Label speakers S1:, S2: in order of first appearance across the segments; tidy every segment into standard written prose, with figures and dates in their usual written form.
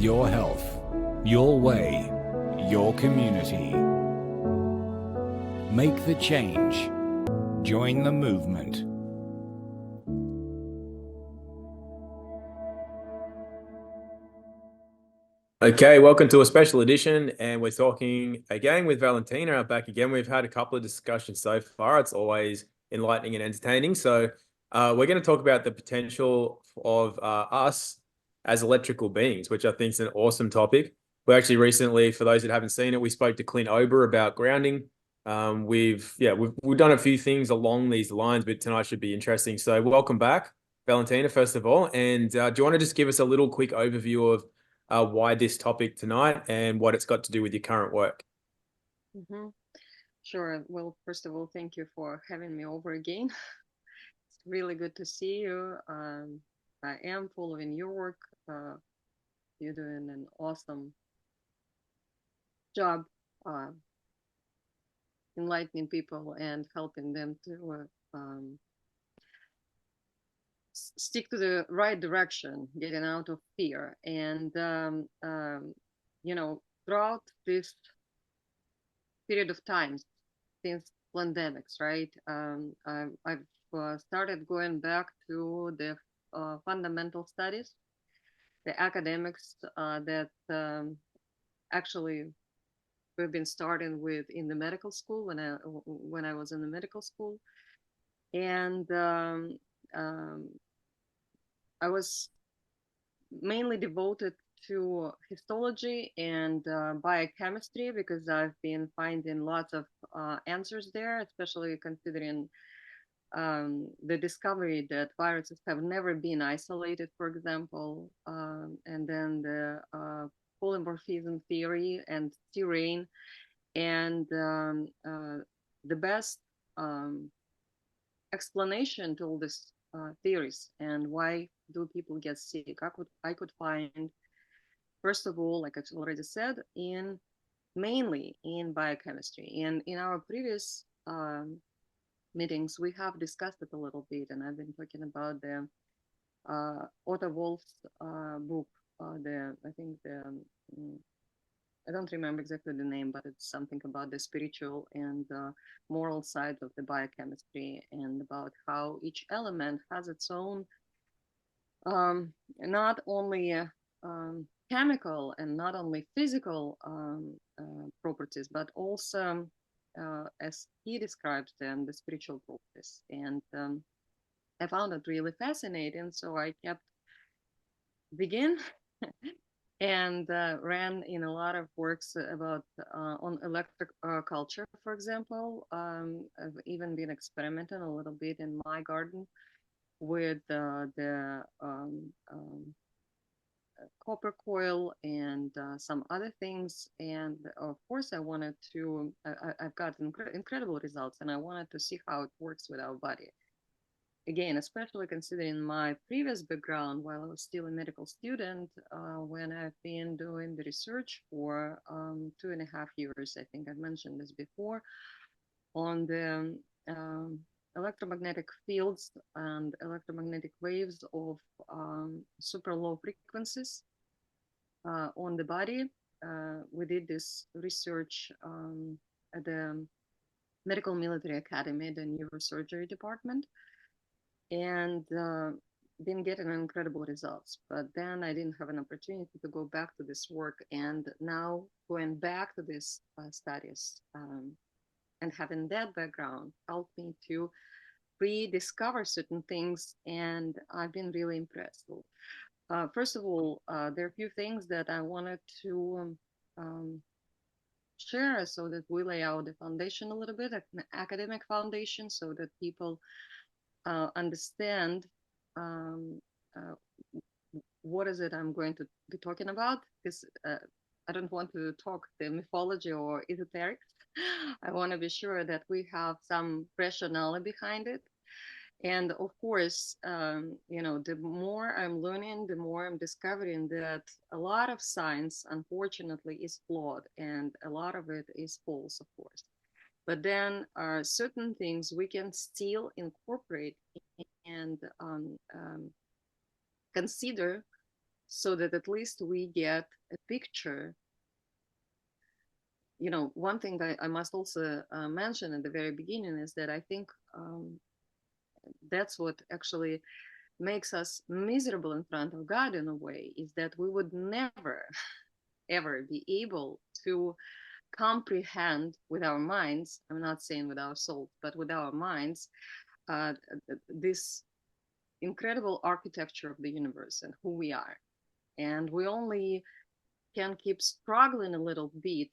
S1: your health, your way, your community. Make the change. Join the movement.
S2: Okay, welcome to a special edition, and we're talking again with Valentina. Back again, we've had a couple of discussions so far. It's always enlightening and entertaining. So, we're going to talk about the potential of us as electrical beings, which I think is an awesome topic. We actually recently, for those that haven't seen it, we spoke to Clint Ober about grounding. We've done a few things along these lines, but tonight should be interesting. So, welcome back, Valentina, first of all. And do you want to just give us a little quick overview of why this topic tonight and what it's got to do with your current work?
S3: Mm-hmm. Sure. Well, first of all, thank you for having me over again. It's really good to see you. I am following your work. Uh, you're doing an awesome job uh, enlightening people and helping them to stick to the right direction, getting out of fear. And, throughout this period of time since pandemics, right? I've started going back to the fundamental studies, the academics that actually we've been starting with in the medical school when I was in the medical school, and I was mainly devoted to histology and biochemistry because I've been finding lots of answers there, especially considering the discovery that viruses have never been isolated, for example, and then the polymorphism theory and terrain, and the best um, explanation to all these theories and why do people get sick. I could find, first of all, like I've already said, in mainly in biochemistry. And in our previous meetings, we have discussed it a little bit, and I've been talking about the Otto Wolf's book. I think I don't remember exactly the name, but it's something about the spiritual and moral side of the biochemistry, and about how each element has its own not only chemical and not only physical properties, but also, as he describes them, the spiritual properties. And I found it really fascinating, so I kept digging and ran in a lot of works about on electric culture, for example. I've even been experimenting a little bit in my garden with the copper coil and some other things. And of course, I wanted to, I've got incredible results, and I wanted to see how it works with our body. Again, especially considering my previous background while I was still a medical student, when I've been doing the research for 2.5 years, I think I've mentioned this before, on the electromagnetic fields and electromagnetic waves of super low frequencies on the body. We did this research at the Medical Military Academy, the neurosurgery department, and been getting incredible results. But then I didn't have an opportunity to go back to this work, and now going back to these studies and having that background helped me to rediscover certain things, and I've been really impressed. So, first of all, there are a few things that I wanted to share so that we lay out the foundation a little bit, an academic foundation, so that people understand um, uh, what is it I'm going to be talking about. Because I don't want to talk the mythology or esoterics. I want to be sure that we have some rationale behind it. And of course, the more I'm learning, the more I'm discovering that a lot of science, unfortunately, is flawed, and a lot of it is false, of course. But then certain things we can still incorporate and consider so that at least we get a picture. One thing that I must also mention at the very beginning is that I think that's what actually makes us miserable in front of God in a way, is that we would never, ever be able to comprehend with our minds, I'm not saying with our souls, but with our minds, uh, this incredible architecture of the universe and who we are. And we only can keep struggling a little bit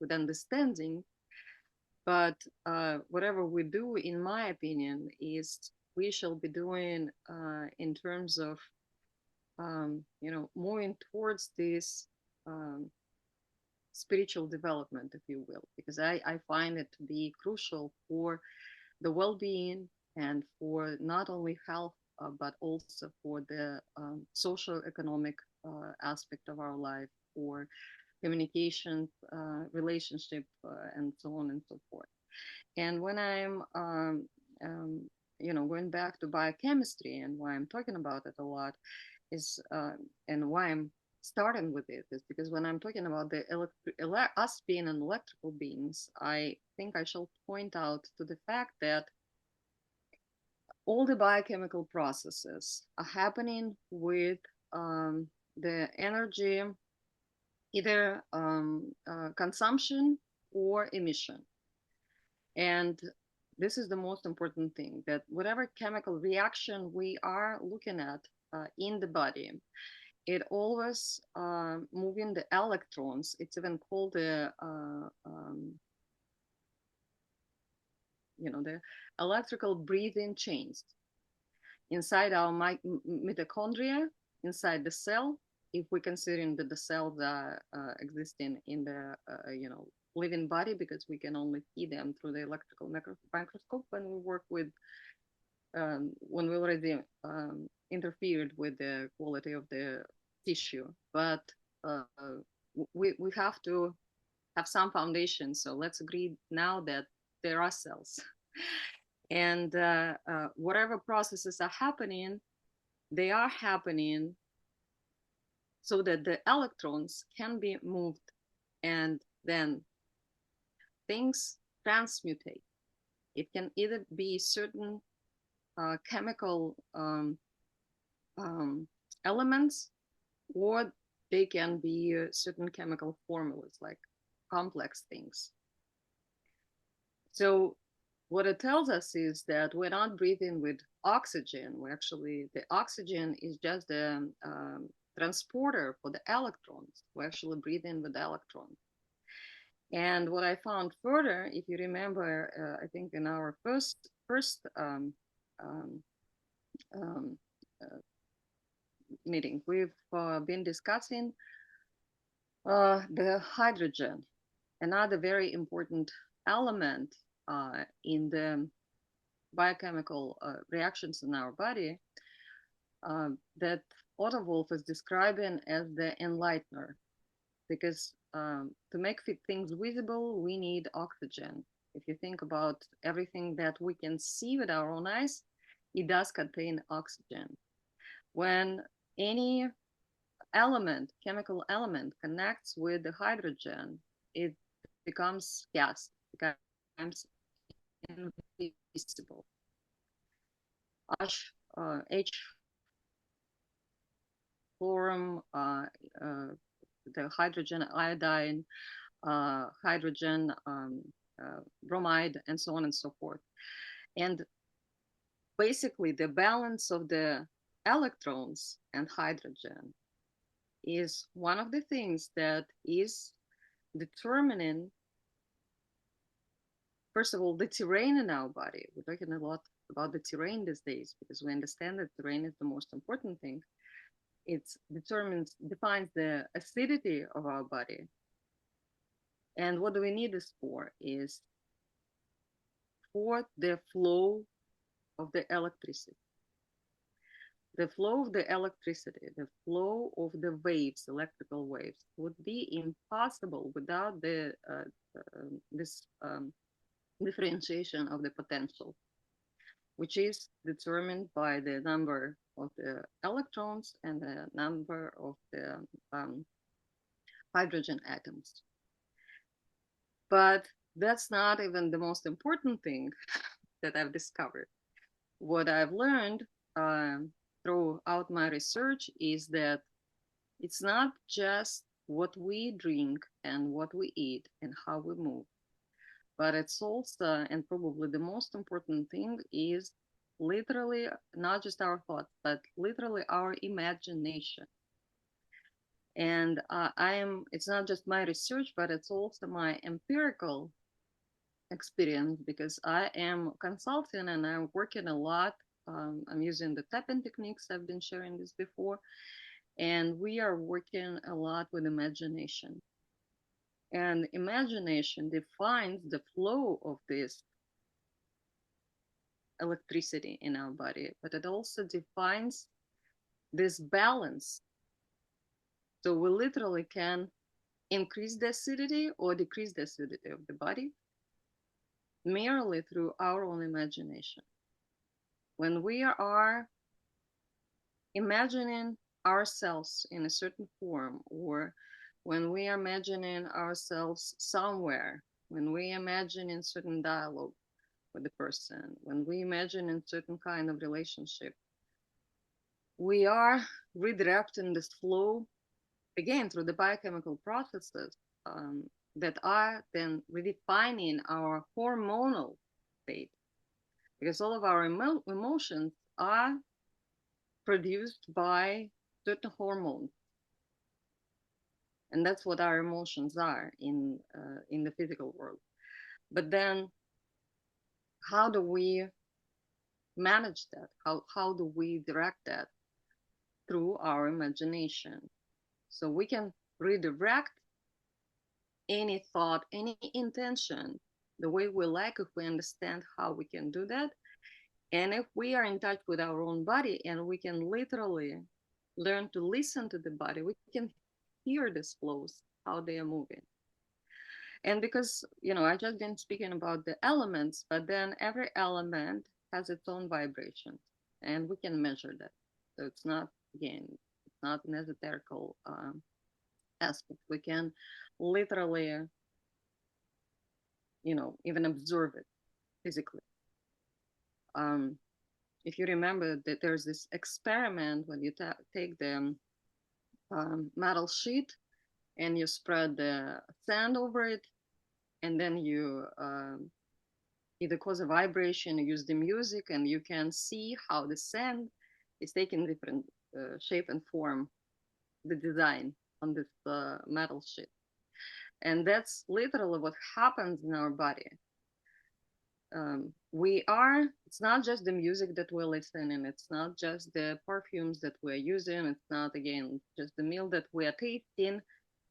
S3: with understanding. But whatever we do, in my opinion, is we shall be doing in terms of, moving towards this um, spiritual development, if you will, because I find it to be crucial for the well-being and for not only health, but also for the social economic aspect of our life, for communication, relationship, and so on and so forth. And when I'm, going back to biochemistry, and why I'm talking about it a lot is, and why I'm starting with it is because when I'm talking about the us being an electrical beings, I think I shall point out to the fact that all the biochemical processes are happening with the energy, either consumption or emission. And this is the most important thing, that whatever chemical reaction we are looking at in the body, it always moving the electrons. It's even called the the electrical breathing chains inside our mitochondria, inside the cell. If we consider that the cells are existing in the living body, because we can only see them through the electrical microscope when we work with when we already interfered with the quality of the tissue. But we have to have some foundation. So let's agree now that there are cells. And whatever processes are happening, they are happening so that the electrons can be moved, and then things transmutate. It can either be certain chemical elements, or they can be certain chemical formulas, like complex things. So what it tells us is that we're not breathing with oxygen. The oxygen is just the transporter for the electrons. We're actually breathing with electrons. And what I found further, if you remember, I think in our first meeting, we've been discussing the hydrogen, another very important element in the biochemical reactions in our body, that Otto Wolff is describing as the enlightener. Because to make things visible, we need oxygen. If you think about everything that we can see with our own eyes, it does contain oxygen. When any element, chemical element, connects with the hydrogen, it becomes gas, becomes invisible. H fluorine, the hydrogen iodine, hydrogen bromide, and so on and so forth. And basically, the balance of the electrons and hydrogen is one of the things that is determining, first of all, the terrain in our body. We're talking a lot about the terrain these days because we understand that terrain is the most important thing. It defines the acidity of our body. And what do we need this for? Is for the flow of the electricity. The flow of the electricity, the flow of the waves, electrical waves, would be impossible without this differentiation of the potential. which is determined by the number of the electrons and the number of the hydrogen atoms. But that's not even the most important thing that I've discovered. What I've learned throughout my research is that it's not just what we drink and what we eat and how we move, but it's also, and probably the most important thing, is literally not just our thoughts, but literally our imagination. And it's not just my research, but it's also my empirical experience, because I am consulting and I'm working a lot. I'm using the tapping techniques. I've been sharing this before. And we are working a lot with imagination. And imagination defines the flow of this electricity in our body, but it also defines this balance. So we literally can increase the acidity or decrease the acidity of the body merely through our own imagination. When we are imagining ourselves in a certain form, or when we are imagining ourselves somewhere, when we imagine in certain dialogue with the person, when we imagine in certain kind of relationship, we are redirecting this flow again through the biochemical processes that are then redefining our hormonal state, because all of our emotions are produced by certain hormones, and that's what our emotions are in the physical world. But then, how do we manage that? How do we direct that? Through our imagination. So we can redirect any thought, any intention, the way we like, if we understand how we can do that. And if we are in touch with our own body and we can literally learn to listen to the body, we can hear these flows, how they are moving. And because, I just been speaking about the elements, but then every element has its own vibration and we can measure that. So it's not, again, it's not an esoterical aspect. We can literally, even observe it physically. If you remember that there's this experiment when you take the metal sheet and you spread the sand over it, and then you either cause a vibration, you use the music, and you can see how the sand is taking different shape and form, the design on this metal sheet. And that's literally what happens in our body. It's not just the music that we're listening, it's not just the perfumes that we're using, it's not, again, just the meal that we are tasting.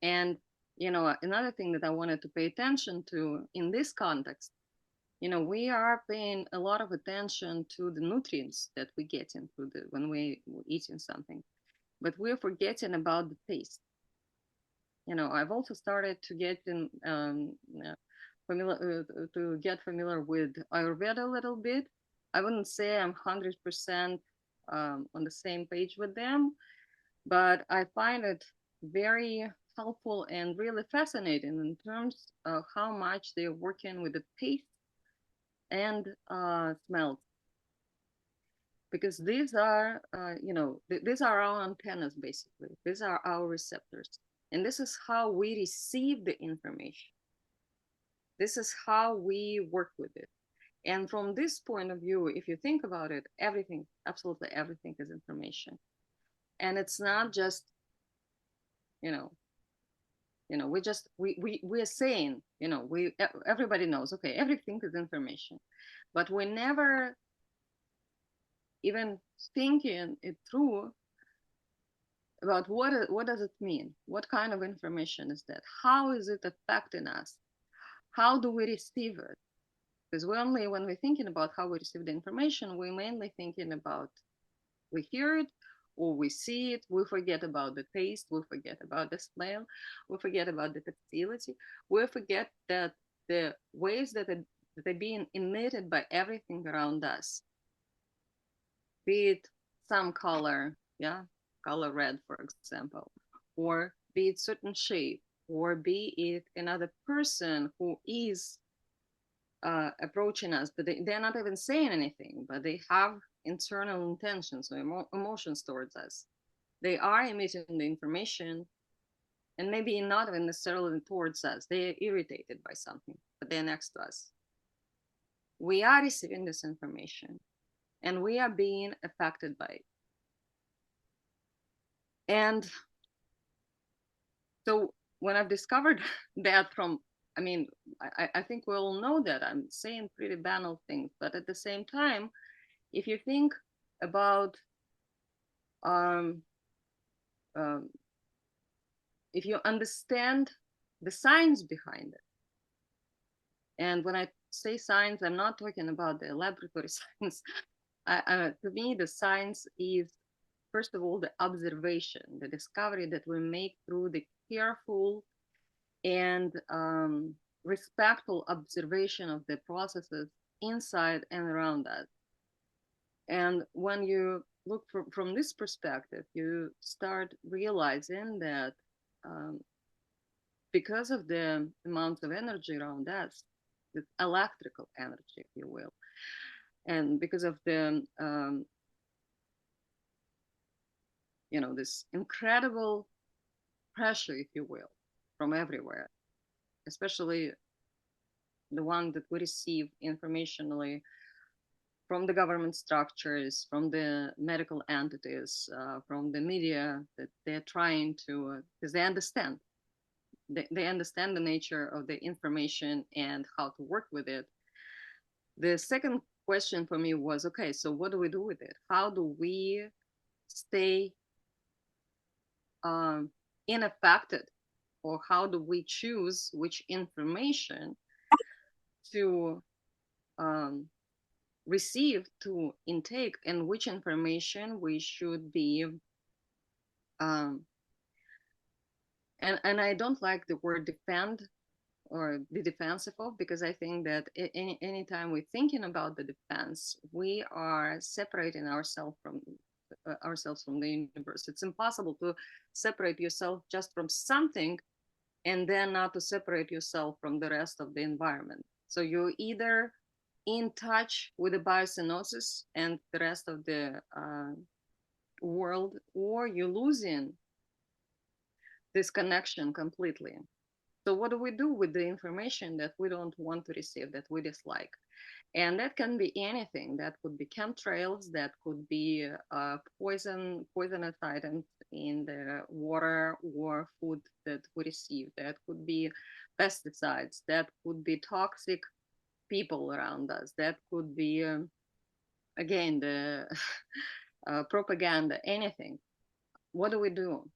S3: And, another thing that I wanted to pay attention to in this context, we are paying a lot of attention to the nutrients that we get into when we're eating something, but we're forgetting about the taste. I've also started to get familiar with Ayurveda a little bit. I wouldn't say I'm 100% on the same page with them, but I find it very helpful and really fascinating in terms of how much they're working with the taste and smells, because these are these are our antennas, basically. These are our receptors, and this is how we receive the information. This is how we work with it. And from this point of view, if you think about it, everything, absolutely everything, is information. And it's not just we're saying, everybody knows, okay, everything is information, but we never even thinking it through about what does it mean? What kind of information is that? How is it affecting us? How do we receive it? Because when we're thinking about how we receive the information, we're mainly thinking about, we hear it or we see it, we forget about the taste, we forget about the smell, we forget about the tactility, we forget that the ways that they're being emitted by everything around us. be it some color, yeah, color red, for example, or be it certain shape, or be it another person who is approaching us, but they're not even saying anything, but they have internal intentions or emotions towards us. They are emitting the information, and maybe not even necessarily towards us. They're irritated by something, but they're next to us. We are receiving this information, and we are being affected by it. And so when I've discovered that I think we all know that I'm saying pretty banal things, but at the same time, if you think about um, um, if you understand the science behind it, and when I say science, I'm not talking about the laboratory science. To me, the science is, first of all, the observation, the discovery that we make through the careful and respectful observation of the processes inside and around us. And when you look from this perspective, you start realizing that because of the amount of energy around us, the electrical energy, if you will, and because of the this incredible pressure, if you will, from everywhere, especially the one that we receive informationally from the government structures, from the medical entities, from the media, that they're trying to, because they understand. They understand the nature of the information and how to work with it. The second question for me was, okay, so what do we do with it? How do we stay unaffected, or how do we choose which information to receive, to intake, and which information we should be and I don't like the word defend or be defensive of, because I think that anytime we're thinking about the defense, we are separating ourselves from the universe. It's impossible to separate yourself just from something and then not to separate yourself from the rest of the environment. So you're either in touch with the biosynthesis and the rest of the world, or you're losing this connection completely. So what do we do with the information that we don't want to receive, that we dislike? And that can be anything. That could be chemtrails, that could be poisonous items in the water or food that we receive. That could be pesticides. That could be toxic people around us. That could be, again, the propaganda, anything. What do we do?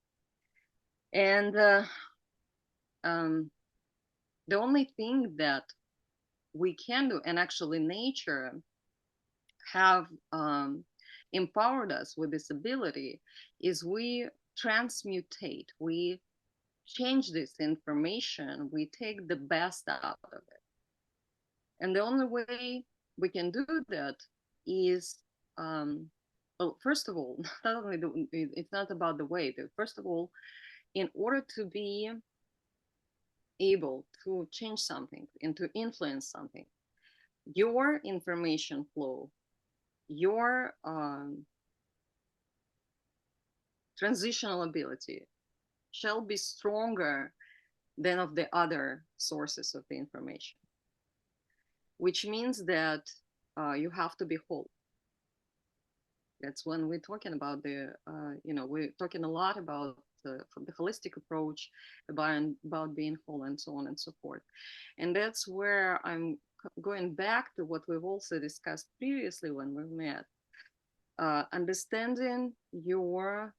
S3: And the only thing that we can do, and actually nature have empowered us with this ability, is we transmutate, we change this information, we take the best out of it. And the only way we can do that is, well, first of all, not only it's not about the way, but first of all, in order to be able to change something and to influence something, your information flow, your transitional ability shall be stronger than of the other sources of the information, which means that you have to be whole. That's when we're talking about we're talking a lot about from the holistic approach about being whole and so on and so forth. And that's where I'm going back to what we've also discussed previously when we met. Understanding your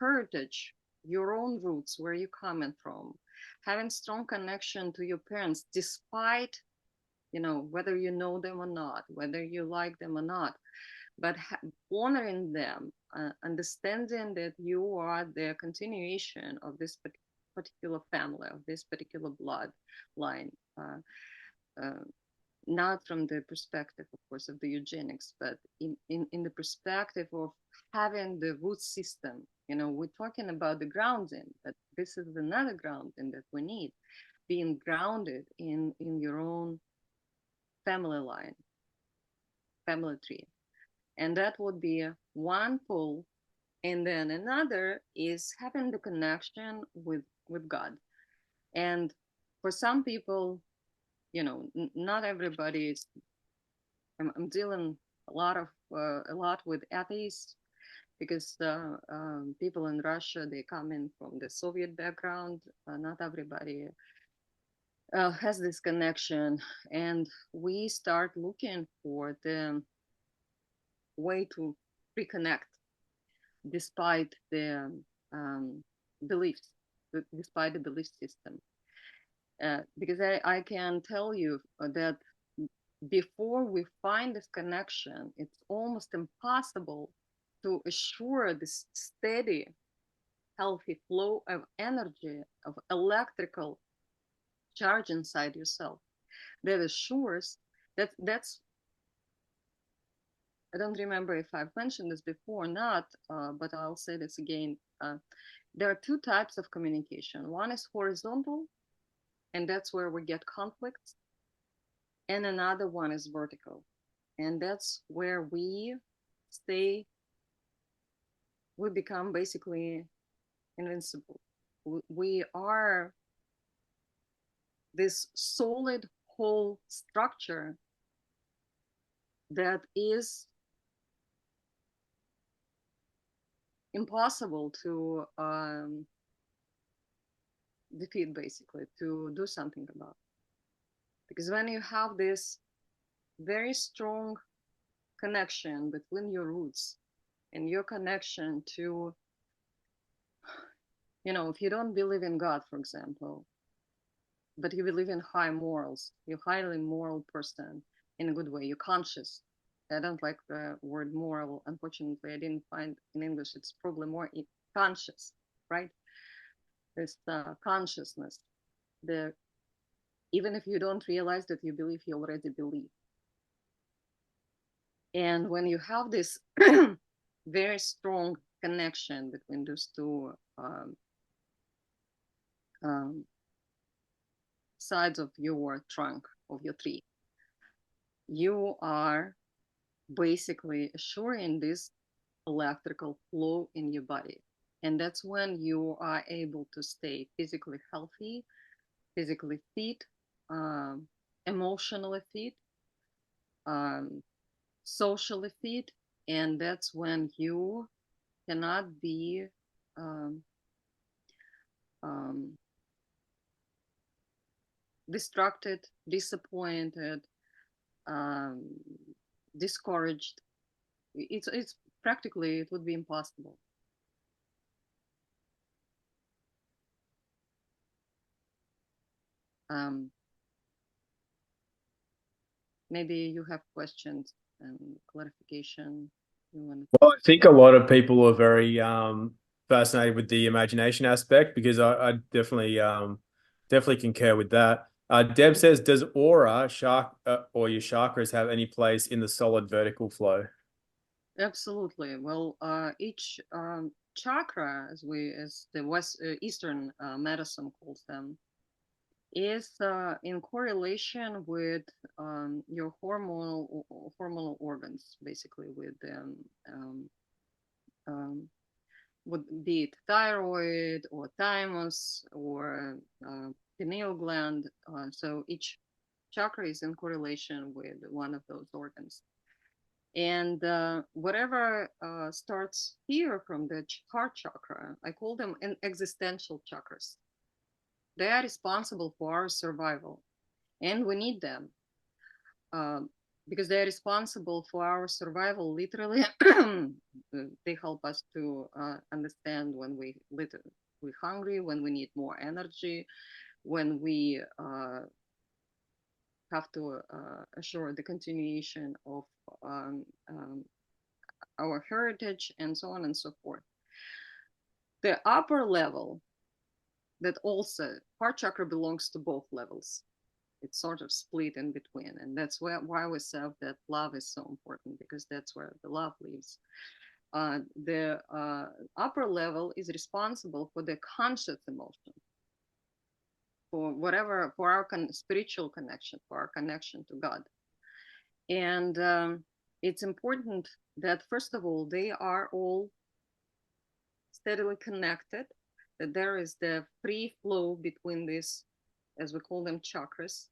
S3: heritage, your own roots, where you're coming from, having strong connection to your parents, despite, whether you know them or not, whether you like them or not, but honoring them, understanding that you are the continuation of this particular family, of this particular bloodline. not from the perspective, of course, of the eugenics, but in the perspective of having the root system. You know, we're talking about the grounding, but this is another grounding that we need, being grounded in your own family line, family tree. And that would be one pull. And then another is having the connection with God. And for some people, you know, not everybody is. I'm dealing a lot with atheists because people in Russia, they come in from the Soviet background. Not everybody has this connection, and we start looking for the way to reconnect despite the beliefs, despite the belief system. Because I can tell you that before we find this connection, it's almost impossible to assure this steady, healthy flow of energy, of electrical charge inside yourself that assures that's I don't remember if I've mentioned this before or not, but I'll say this again. There are two types of communication. One is horizontal, and that's where we get conflicts. And another one is vertical. And that's where we become basically invincible. We are this solid whole structure that is impossible to defeat, basically, to do something about. Because when you have this very strong connection between your roots and your connection to, you know, if you don't believe in God, for example, but you believe in high morals, you're a highly moral person in a good way, you're conscious. I don't like the word moral. Unfortunately, I didn't find in English. It's probably more conscious, right? This consciousness. Even if you don't realize that you believe, you already believe. And when you have this very strong connection between those two sides of your trunk, of your tree, you are basically assuring this electrical flow in your body. And that's when you are able to stay physically healthy, physically fit, emotionally fit, socially fit. And that's when you cannot be distracted, disappointed, discouraged. It's practically, it would be impossible. Maybe you have questions and clarification.
S2: Well, I think a lot of people are very fascinated with the imagination aspect, because I definitely definitely concur with that. Deb says, does aura or your chakras have any place in the solid vertical flow?
S3: Absolutely. Well, each chakra, as the Eastern medicine calls them, is in correlation with your hormonal organs, basically would be it thyroid or thymus or pineal gland. So each chakra is in correlation with one of those organs. And whatever starts here from the heart chakra, I call them existential chakras. They are responsible for our survival, and we need them because they are responsible for our survival. Literally, they help us to understand when we're hungry, when we need more energy, when we have to assure the continuation of our heritage, and so on and so forth. The upper level, that also heart chakra belongs to both levels. It's sort of split in between, and that's why we say that love is so important, because that's where the love lives. The upper level is responsible for the conscious emotion, for whatever, for our spiritual connection, for our connection to God. And it's important that, first of all, they are all steadily connected, that there is the free flow between these, as we call them, chakras.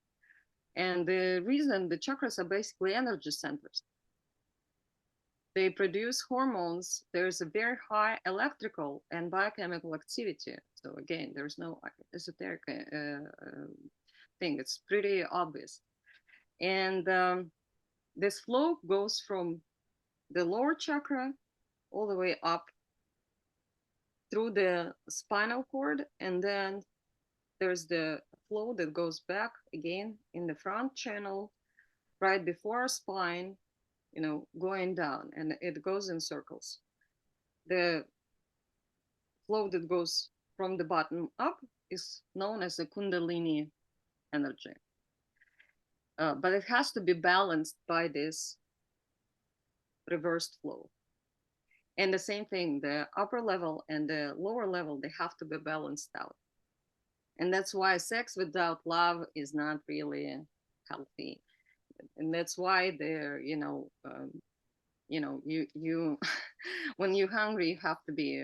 S3: And the reason, the chakras are basically energy centers. They produce hormones. There's a very high electrical and biochemical activity. So again, there's no esoteric thing. It's pretty obvious. And this flow goes from the lower chakra all the way up through the spinal cord, and then there's the flow that goes back again in the front channel right before our spine, going down, and it goes in circles. The flow that goes from the bottom up is known as the Kundalini energy. But it has to be balanced by this reversed flow. And the same thing, the upper level and the lower level, they have to be balanced out. And that's why sex without love is not really healthy. And that's why they're, you when you're hungry, you have to be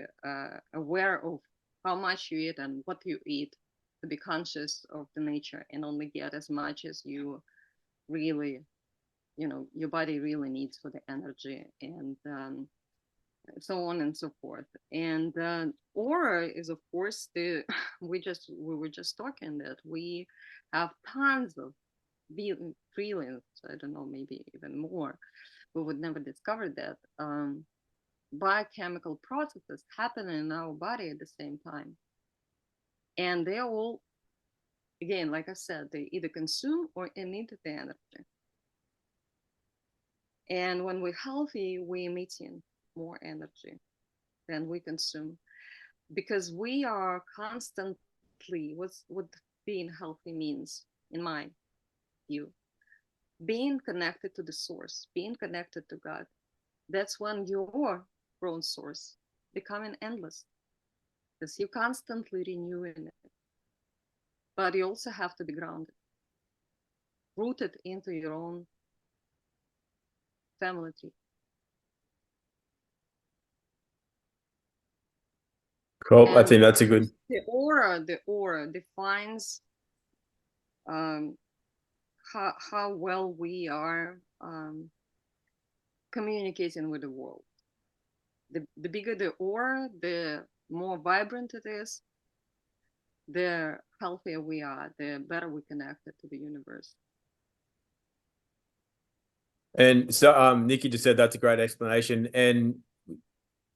S3: aware of how much you eat and what you eat, to be conscious of the nature and only get as much as you really, your body really needs for the energy, and so on and so forth. And aura is, of course, we were just talking that we have tons of trillions, I don't know, maybe even more. We would never discover that. Biochemical processes happen in our body at the same time. And they all, again, like I said, they either consume or emit the energy. And when we're healthy, we're emitting more energy than we consume, because we are constantly, what being healthy means, in my view, being connected to the source, being connected to God. That's when your own source becoming endless, because you're constantly renewing it. But you also have to be grounded, rooted into your own family tree.
S2: Cool. I
S3: And
S2: think that's a good.
S3: the aura defines how well we are communicating with the world. The bigger the aura, the more vibrant it is, the healthier we are, the better we connected to the universe.
S2: And so, Nikki just said that's a great explanation. And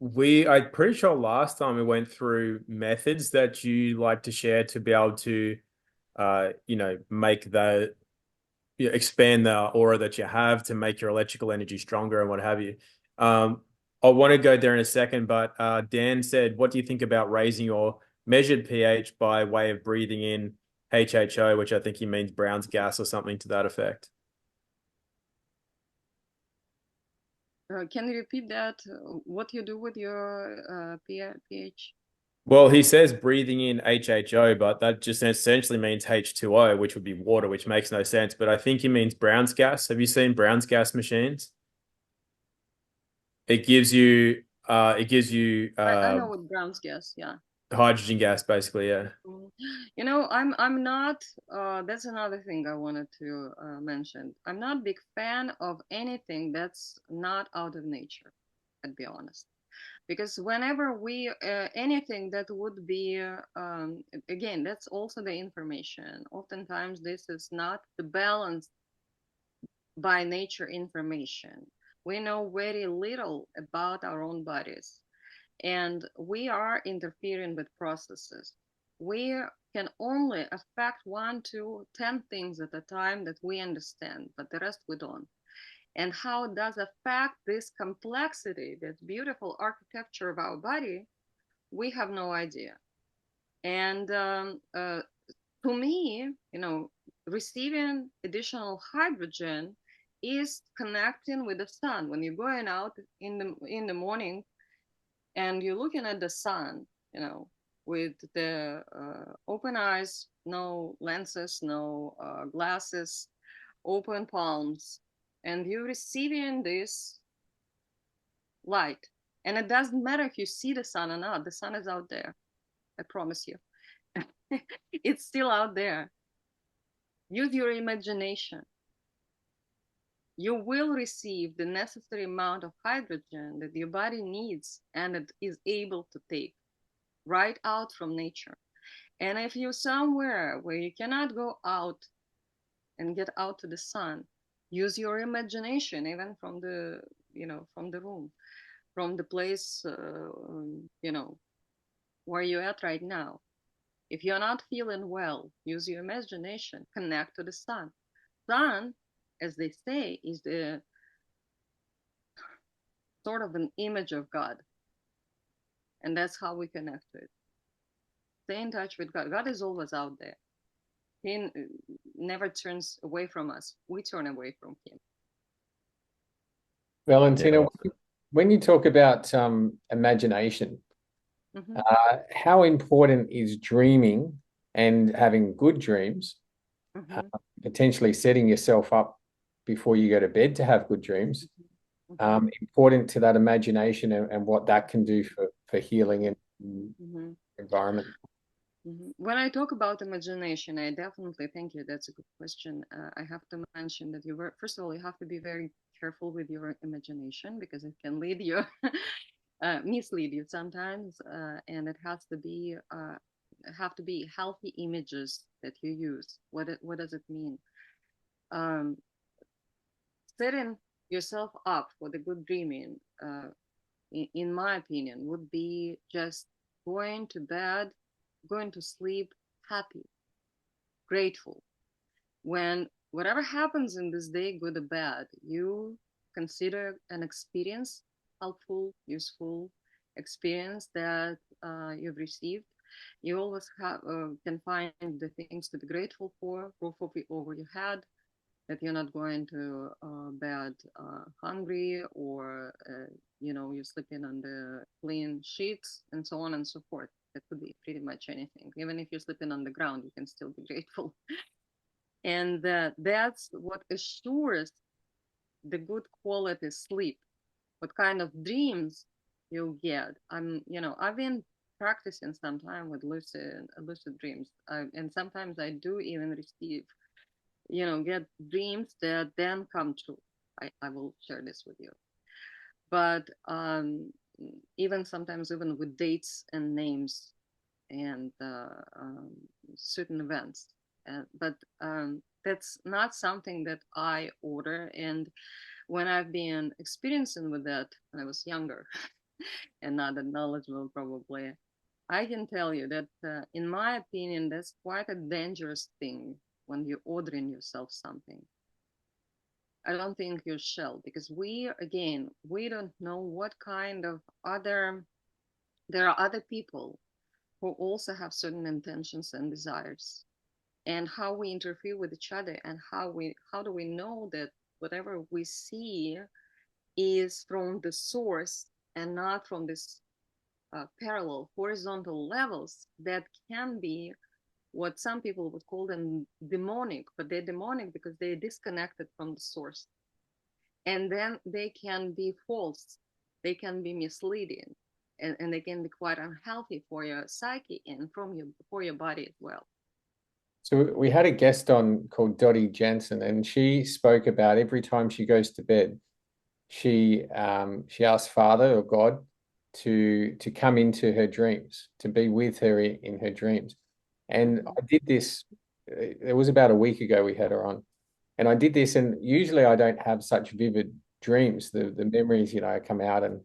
S2: I'm pretty sure last time we went through methods that you like to share to be able to, make expand the aura that you have to make your electrical energy stronger and what have you. I want to go there in a second, but Dan said, what do you think about raising your measured pH by way of breathing in HHO, which I think he means Brown's gas or something to that effect?
S3: Can you repeat that? What you do with your pH?
S2: Well, he says breathing in HHO, but that just essentially means H2O, which would be water, which makes no sense. But I think he means Brown's gas. Have you seen Brown's gas machines? It gives you
S3: I know what Brown's gas, yeah.
S2: hydrogen gas, basically, yeah.
S3: I'm not. That's another thing I wanted to mention. I'm not a big fan of anything that's not out of nature, I'll be honest. Because whenever we anything that would be again, that's also the information. Oftentimes, this is not the balanced by nature information. We know very little about our own bodies, and we are interfering with processes. We can only affect 1 to 10 things at a time that we understand, but the rest we don't. And how it does affect this complexity, this beautiful architecture of our body, we have no idea. And to me, receiving additional hydrogen is connecting with the sun. When you're going out in the morning and you're looking at the sun, with the open eyes, no lenses, no glasses, open palms, and you're receiving this light. And it doesn't matter if you see the sun or not, the sun is out there. I promise you. It's still out there. Use your imagination. You will receive the necessary amount of hydrogen that your body needs and it is able to take right out from nature. And if you're somewhere where you cannot go out and get out to the sun, use your imagination, even from the, from the room, from the place, where you're at right now. If you're not feeling well, use your imagination, connect to the sun. Sun, as they say, is the sort of an image of God. And that's how we connect to it. Stay in touch with God. God is always out there. He never turns away from us. We turn away from him.
S4: Valentina, when you talk about imagination, how important is dreaming and having good dreams, potentially setting yourself up before you go to bed to have good dreams, important to that imagination and what that can do for healing and environment?
S3: When I talk about imagination, I definitely thank you. That's a good question. I have to mention that first of all, you have to be very careful with your imagination because it can lead you, mislead you sometimes, and it has to be healthy images that you use. What does it mean? Setting yourself up for the good dreaming, in my opinion, would be just going to bed, going to sleep happy, grateful. When whatever happens in this day, good or bad, you consider an experience helpful, useful experience that you've received. You always can find the things to be grateful for, roof over your head, that you're not going to bed hungry, or you're sleeping on the clean sheets, and so on and so forth. That could be pretty much anything. Even if you're sleeping on the ground, you can still be grateful. And that's what assures the good quality sleep. What kind of dreams you'll get. I've been practicing some time with lucid dreams, and sometimes I do even receive, get dreams that then come true. I will share this with you. But even sometimes, even with dates and names and certain events. But that's not something that I order. And when I've been experiencing with that when I was younger and not that knowledgeable probably, I can tell you that in my opinion, that's quite a dangerous thing when you're ordering yourself something. I don't think you shall, because we don't know what kind of there are other people who also have certain intentions and desires, and how we interfere with each other, and how do we know that whatever we see is from the source and not from this parallel horizontal levels that can be what some people would call them demonic, but they're demonic because they're disconnected from the source. And then they can be false, they can be misleading, and they can be quite unhealthy for your psyche and for your body as well.
S4: So we had a guest on called Dottie Jensen, and she spoke about every time she goes to bed, she asks Father or God to come into her dreams, to be with her in her dreams. And I did this, it was about a week ago we had her on. And I did this, and usually I don't have such vivid dreams. The memories, come out, and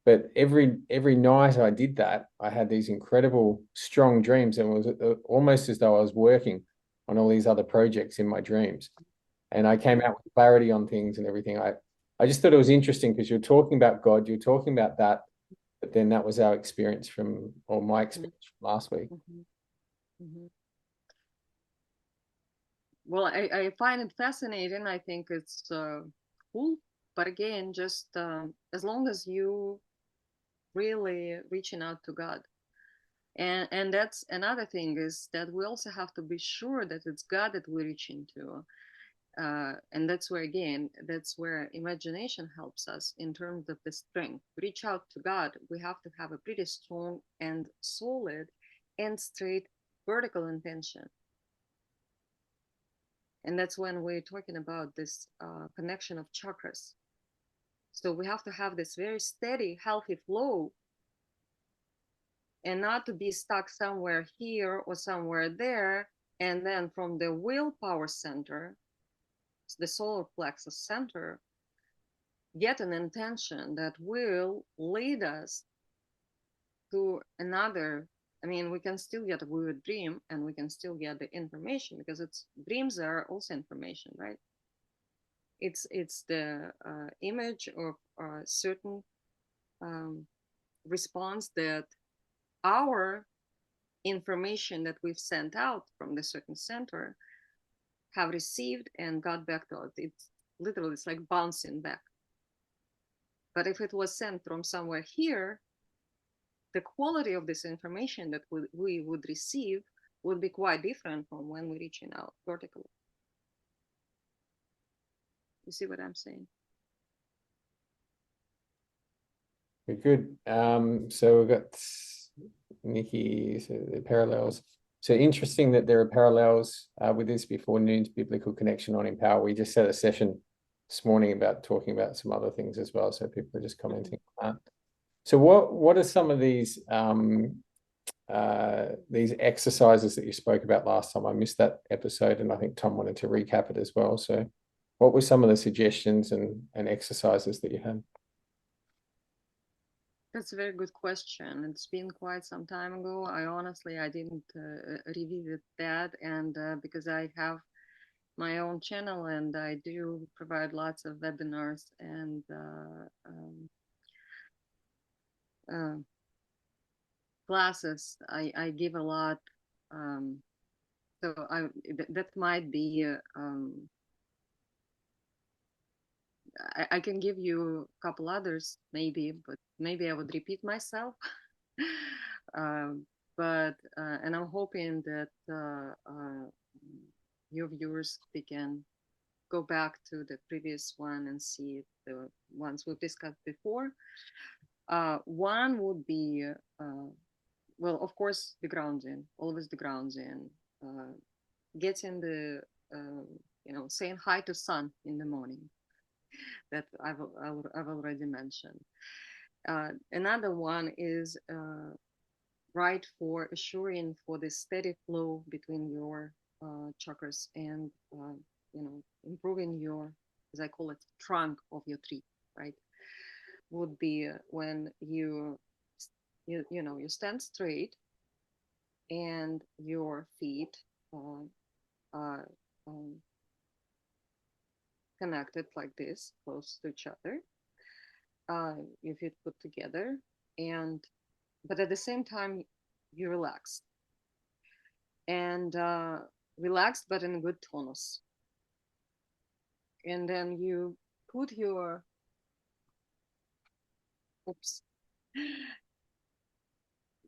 S4: but every night I did that, I had these incredible strong dreams, and it was almost as though I was working on all these other projects in my dreams. And I came out with clarity on things and everything. I just thought it was interesting because you're talking about God, you're talking about that, but then that was our experience my experience from last week.
S3: Well, I find it fascinating. I think it's cool. But again, just as long as you really reaching out to God. And that's another thing, is that we also have to be sure that it's God that we're reaching to. And that's where, again, that's where imagination helps us in terms of the strength. Reach out to God. We have to have a pretty strong and solid and straight vertical intention. And that's when we're talking about this connection of chakras. So we have to have this very steady, healthy flow, and not to be stuck somewhere here or somewhere there. And then from the willpower center, the solar plexus center, get an intention that will lead us to another. I mean, we can still get a vivid dream, and we can still get the information, because it's dreams are also information, right? It's the image of a certain response that our information that we've sent out from the certain center have received and got back to us. It's literally, it's like bouncing back. But if it was sent from somewhere here, the quality of this information that we would receive would be quite different from when we're reaching out vertically. You see what I'm saying?
S4: Very good. So we've got Nikki, so the parallels. So interesting that there are parallels with this before noon's biblical connection on Empower. We just had a session this morning about talking about some other things as well. So people are just commenting on that. So what are some of these exercises that you spoke about last time? I missed that episode, and I think Tom wanted to recap it as well. So what were some of the suggestions and exercises that you had?
S3: That's a very good question. It's been quite some time ago. I didn't revisit that, and because I have my own channel and I do provide lots of webinars and classes. I give a lot, so that might be. I can give you a couple others maybe, but maybe I would repeat myself. But and I'm hoping that your viewers, they can go back to the previous one and see the ones we've discussed before. One would be, well, of course, the grounding, always the grounding, getting the, saying hi to sun in the morning, that I've already mentioned. Another one is right for assuring for the steady flow between your chakras and improving your, as I call it, trunk of your tree, right? Would be when you stand straight and your feet are connected like this, close to each other. Your feet put together, but at the same time you relax and relaxed, but in good tonus. And then you put your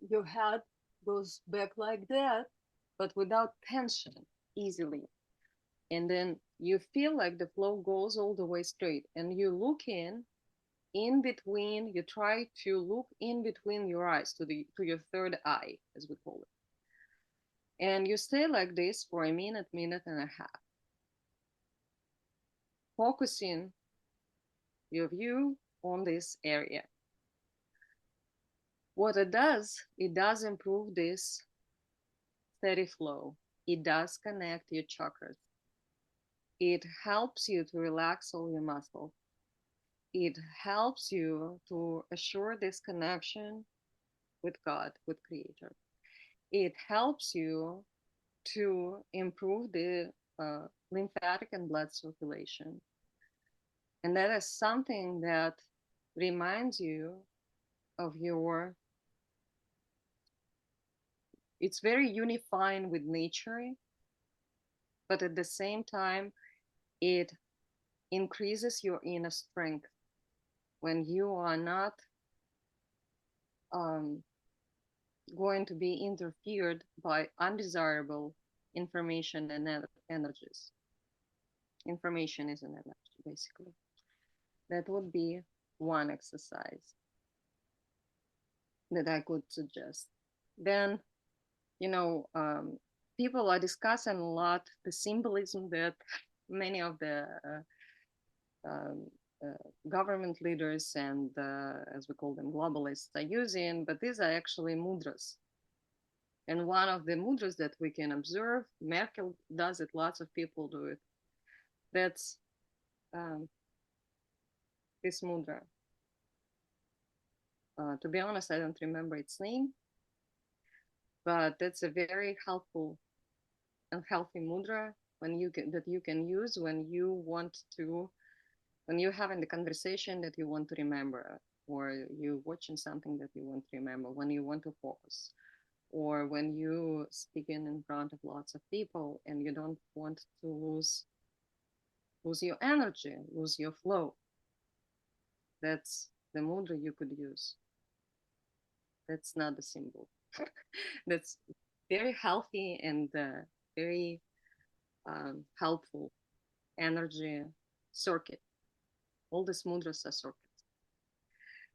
S3: your head goes back like that, but without tension, easily. And then you feel like the flow goes all the way straight, and you look in between, you try to look in between your eyes to your third eye, as we call it. And you stay like this for a minute and a half, focusing your view on this area. What it does improve this steady flow. It does connect your chakras. It helps you to relax all your muscles. It helps you to assure this connection with God, with Creator. It helps you to improve the lymphatic and blood circulation. And that is something that reminds you of it's very unifying with nature, but at the same time, it increases your inner strength when you are not going to be interfered by undesirable information and energies. Information is an energy, basically. That would be one exercise that I could suggest. Then, people are discussing a lot the symbolism that many of the um, government leaders and, as we call them, globalists are using, but these are actually mudras. And one of the mudras that we can observe, Merkel does it, lots of people do it. That's this mudra. To be honest, I don't remember its name, but that's a very helpful and healthy mudra that you can use when you're having the conversation that you want to remember, or you're watching something that you want to remember, when you want to focus, or when you speaking in front of lots of people and you don't want to lose your energy, lose your flow. That's the mudra you could use. That's not the symbol. That's very healthy and very helpful energy circuit. All these mudras are circuits.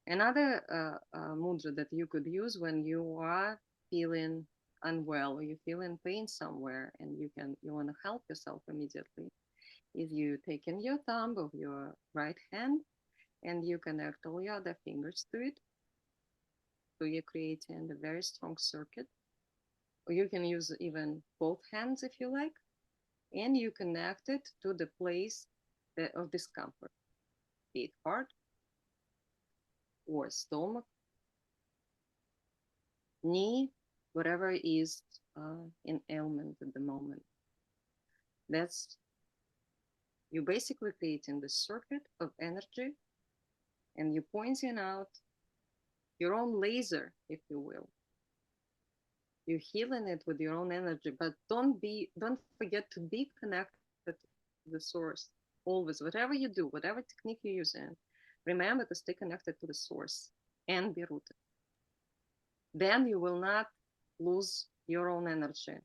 S3: Another mudra that you could use when you are feeling unwell or you feel in pain somewhere and you want to help yourself immediately is you taking your thumb of your right hand and you connect all your other fingers to it. So you're creating a very strong circuit. Or you can use even both hands if you like, and you connect it to the place of discomfort, be it heart or stomach, knee, whatever is in ailment at the moment. That's you basically creating the circuit of energy, and you're pointing out your own laser, if you will. You're healing it with your own energy, but don't forget to be connected to the source always. Whatever you do, whatever technique you're using, remember to stay connected to the source and be rooted. Then you will not lose your own energy.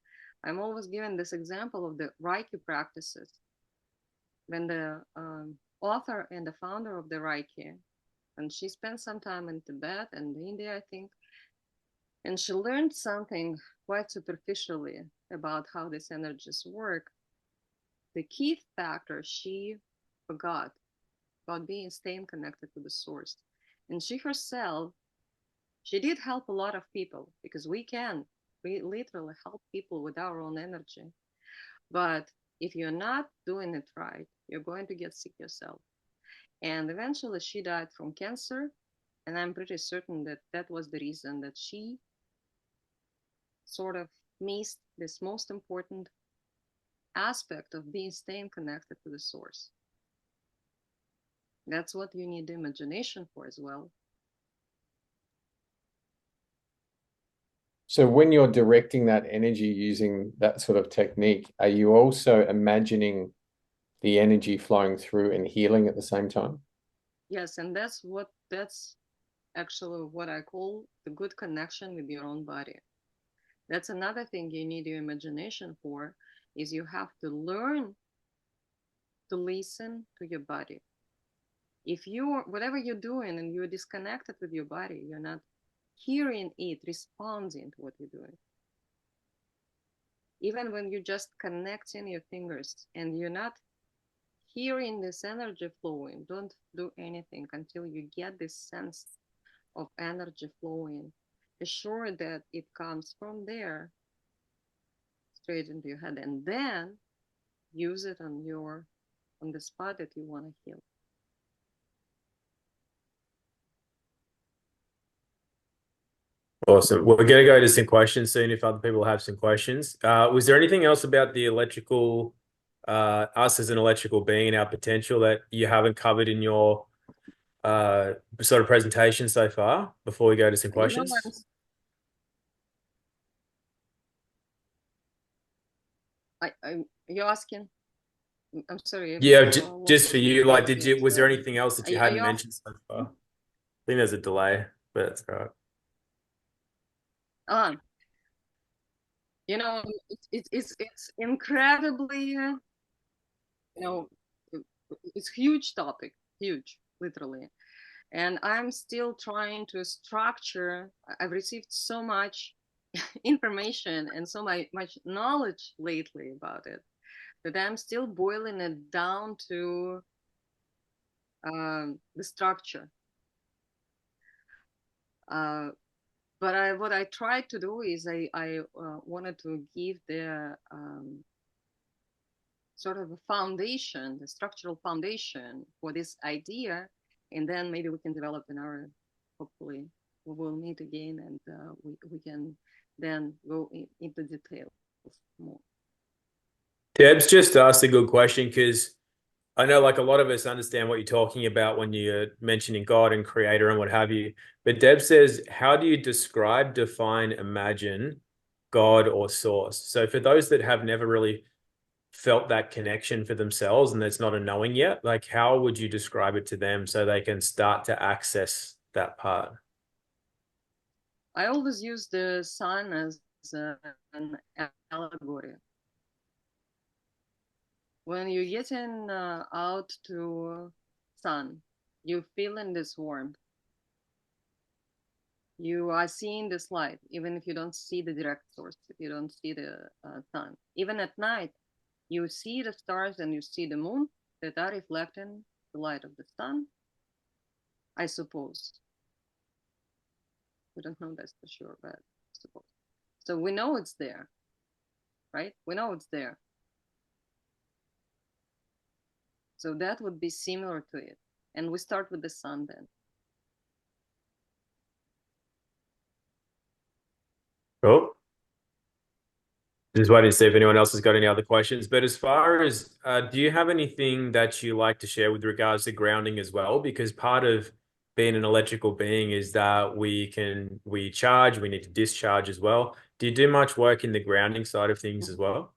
S3: I'm always giving this example of the Reiki practices. When the author and the founder of the Reiki, and she spent some time in Tibet and India, I think, and she learned something quite superficially about how these energies work. The key factor she forgot about staying connected to the source. And she herself, she did help a lot of people, because we literally help people with our own energy. But if you're not doing it right, you're going to get sick yourself. And eventually she died from cancer. And I'm pretty certain that that was the reason that she sort of missed this most important aspect of staying connected to the source. That's what you need the imagination for as well.
S4: So when you're directing that energy using that sort of technique, are you also imagining the energy flowing through and healing at the same time?
S3: Yes, and that's actually what I call the good connection with your own body. That's another thing you need your imagination for, is you have to learn to listen to your body. If whatever you're doing and you're disconnected with your body, you're not hearing it responding to what you're doing. Even when you're just connecting your fingers and you're not hearing this energy flowing, don't do anything until you get this sense of energy flowing. Assure that it comes from there straight into your head, and then use it on the spot that you want to heal.
S2: Awesome. We're going to go to some questions soon if other people have some questions. Was there anything else about the electrical, us as an electrical being and our potential that you haven't covered in your sort of presentation so far before we go to some questions?
S3: You're asking? I'm sorry.
S2: Yeah,
S3: I
S2: just
S3: lost
S2: for
S3: you
S2: you,
S3: a
S2: like,
S3: little bit.
S2: was there anything else that you
S3: Are
S2: hadn't
S3: you
S2: mentioned so far? I think there's a delay, but that's all right.
S3: on? You know, it's incredibly, you know, it's huge topic, huge, literally. And I'm still trying to structure. I've received so much information and so much knowledge lately about it that I'm still boiling it down to the structure. But what I tried to do is I wanted to give the sort of a foundation, the structural foundation for this idea, and then maybe we can develop in our, hopefully we will meet again, and we can then go into details more.
S2: Deb's just asked a good question because I know, like, a lot of us understand what you're talking about when you're mentioning God and creator and what have you. But Deb says, how do you describe, define, imagine God or source? So for those that have never really felt that connection for themselves and that's not a knowing yet, like, how would you describe it to them so they can start to access that part?
S3: I always use the sun as an allegory. When you're getting out to sun, you feeling this warmth. You are seeing this light, even if you don't see the direct source, if you don't see the sun. Even at night, you see the stars and you see the moon that are reflecting the light of the sun, I suppose. We don't know that for sure, but I suppose. So we know it's there, right? We know it's there. So that would be similar to it. And we start with the sun then.
S2: Cool. Just waiting to see if anyone else has got any other questions. But as far as, do you have anything that you like to share with regards to grounding as well? Because part of being an electrical being is that we charge, we need to discharge as well. Do you do much work in the grounding side of things as well?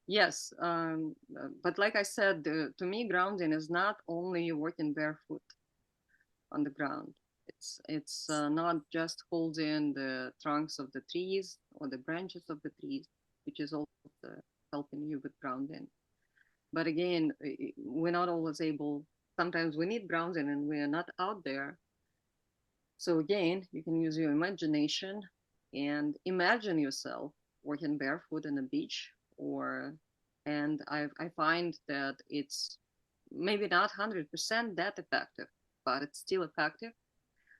S3: Yes, but like I said, to me, grounding is not only working barefoot on the ground. It's not just holding the trunks of the trees or the branches of the trees, which is also helping you with grounding. But again, we're not always able. Sometimes we need grounding and we are not out there. So again, you can use your imagination and imagine yourself walking barefoot on a beach, or and I find that it's maybe not 100% that effective, but it's still effective.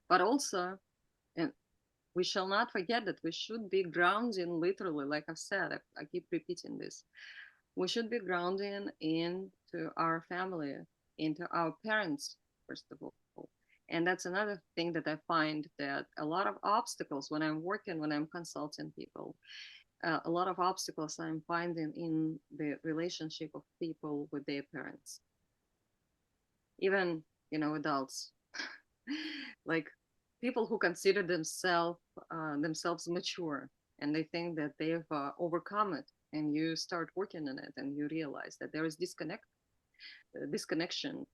S3: But also, and we shall not forget that we should be grounding literally, like I've said, I keep repeating this. We should be grounding into our family, into our parents, first of all. And that's another thing that I find, that a lot of obstacles when I'm working, when I'm consulting people, a lot of obstacles I'm finding in the relationship of people with their parents, even, adults, like people who consider themselves mature, and they think that they've overcome it, and you start working on it and you realize that there is disconnection.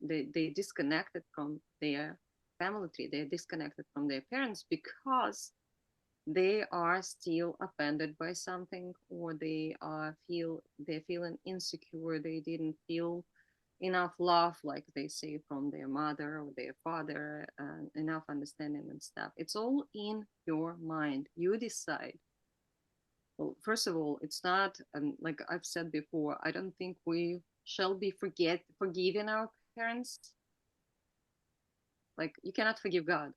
S3: They disconnected from their family tree, they're disconnected from their parents because they are still offended by something, or they're feeling insecure, they didn't feel enough love, like they say, from their mother or their father, enough understanding and stuff. It's all in your mind. You decide. Well, first of all, it's not, like I've said before, I don't think we shall be forgiving our parents. Like, you cannot forgive God.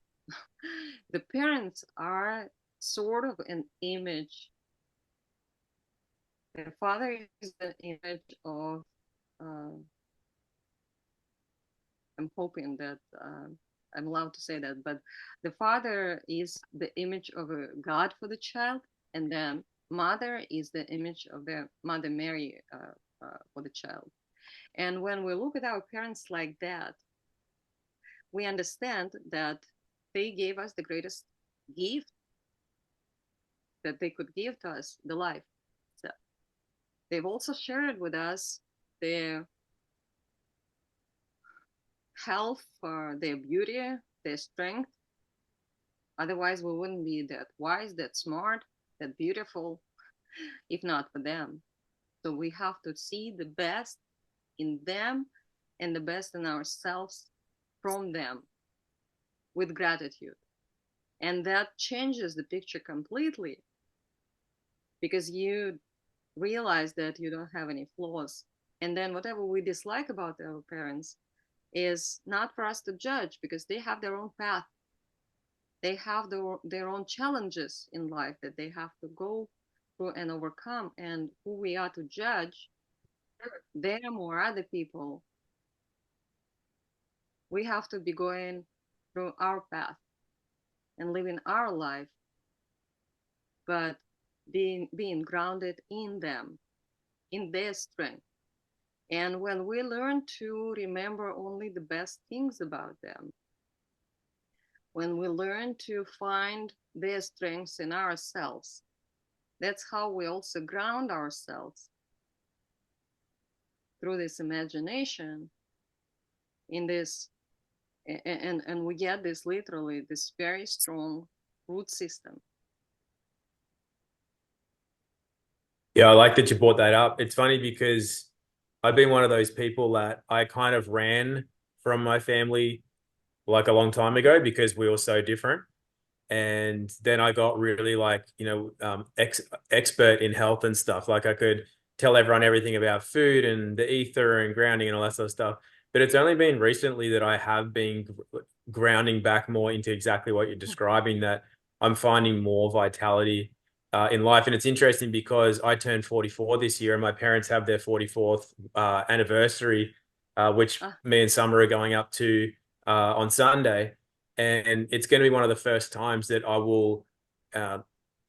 S3: The parents are sort of an image. The father is the image of, I'm hoping that I'm allowed to say that, but the father is the image of a God for the child, and then mother is the image of the Mother Mary for the child. And when we look at our parents like that, we understand that they gave us the greatest gift that they could give to us, the life. they've also shared with us their health, their beauty, their strength. Otherwise, we wouldn't be that wise, that smart, that beautiful, if not for them. So we have to see the best in them and the best in ourselves from them with gratitude. And that changes the picture completely, because you realize that you don't have any flaws. And then whatever we dislike about our parents is not for us to judge, because they have their own path. They have their own challenges in life that they have to go through and overcome. And who we are to judge them or other people, we have to be going through our path and living our life, but being grounded in them, in their strength. And when we learn to remember only the best things about them, when we learn to find their strengths in ourselves, that's how we also ground ourselves through this imagination in this, and we get this literally, this very strong root system.
S2: Yeah, I like that you brought that up. It's funny because I've been one of those people that I kind of ran from my family like a long time ago because we were so different. And then I got really like, expert in health and stuff. Like I could tell everyone everything about food and the ether and grounding and all that sort of stuff. But it's only been recently that I have been grounding back more into exactly what you're describing, that I'm finding more vitality in life. And it's interesting because I turned 44 this year and my parents have their 44th anniversary, which me and Summer are going up to on Sunday. And it's going to be one of the first times that I will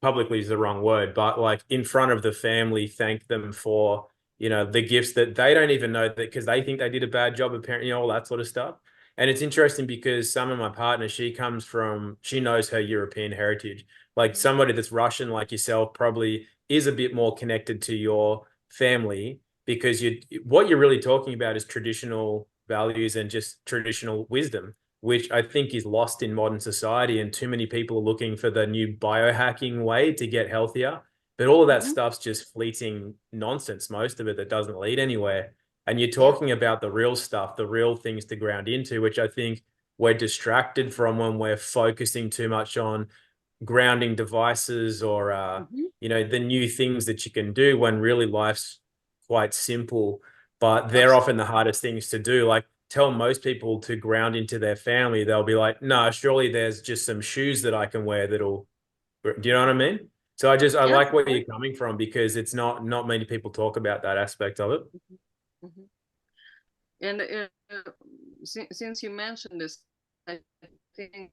S2: publicly is the wrong word, but like in front of the family, thank them for, the gifts that they don't even know, that because they think they did a bad job of parenting, all that sort of stuff. And it's interesting because some of my partner, she knows her European heritage. Like somebody that's Russian like yourself probably is a bit more connected to your family, because what you're really talking about is traditional values and just traditional wisdom, which I think is lost in modern society. And too many people are looking for the new biohacking way to get healthier. But all of that stuff's just fleeting nonsense, most of it, that doesn't lead anywhere. And you're talking about the real stuff, the real things to ground into, which I think we're distracted from when we're focusing too much on grounding devices or, the new things that you can do, when really life's quite simple. But they're often the hardest things to do. Like, tell most people to ground into their family, they'll be like, no, surely there's just some shoes that I can wear that'll, do you know what I mean? So I like where you're coming from, because it's not many people talk about that aspect of it.
S3: And since you mentioned this, I think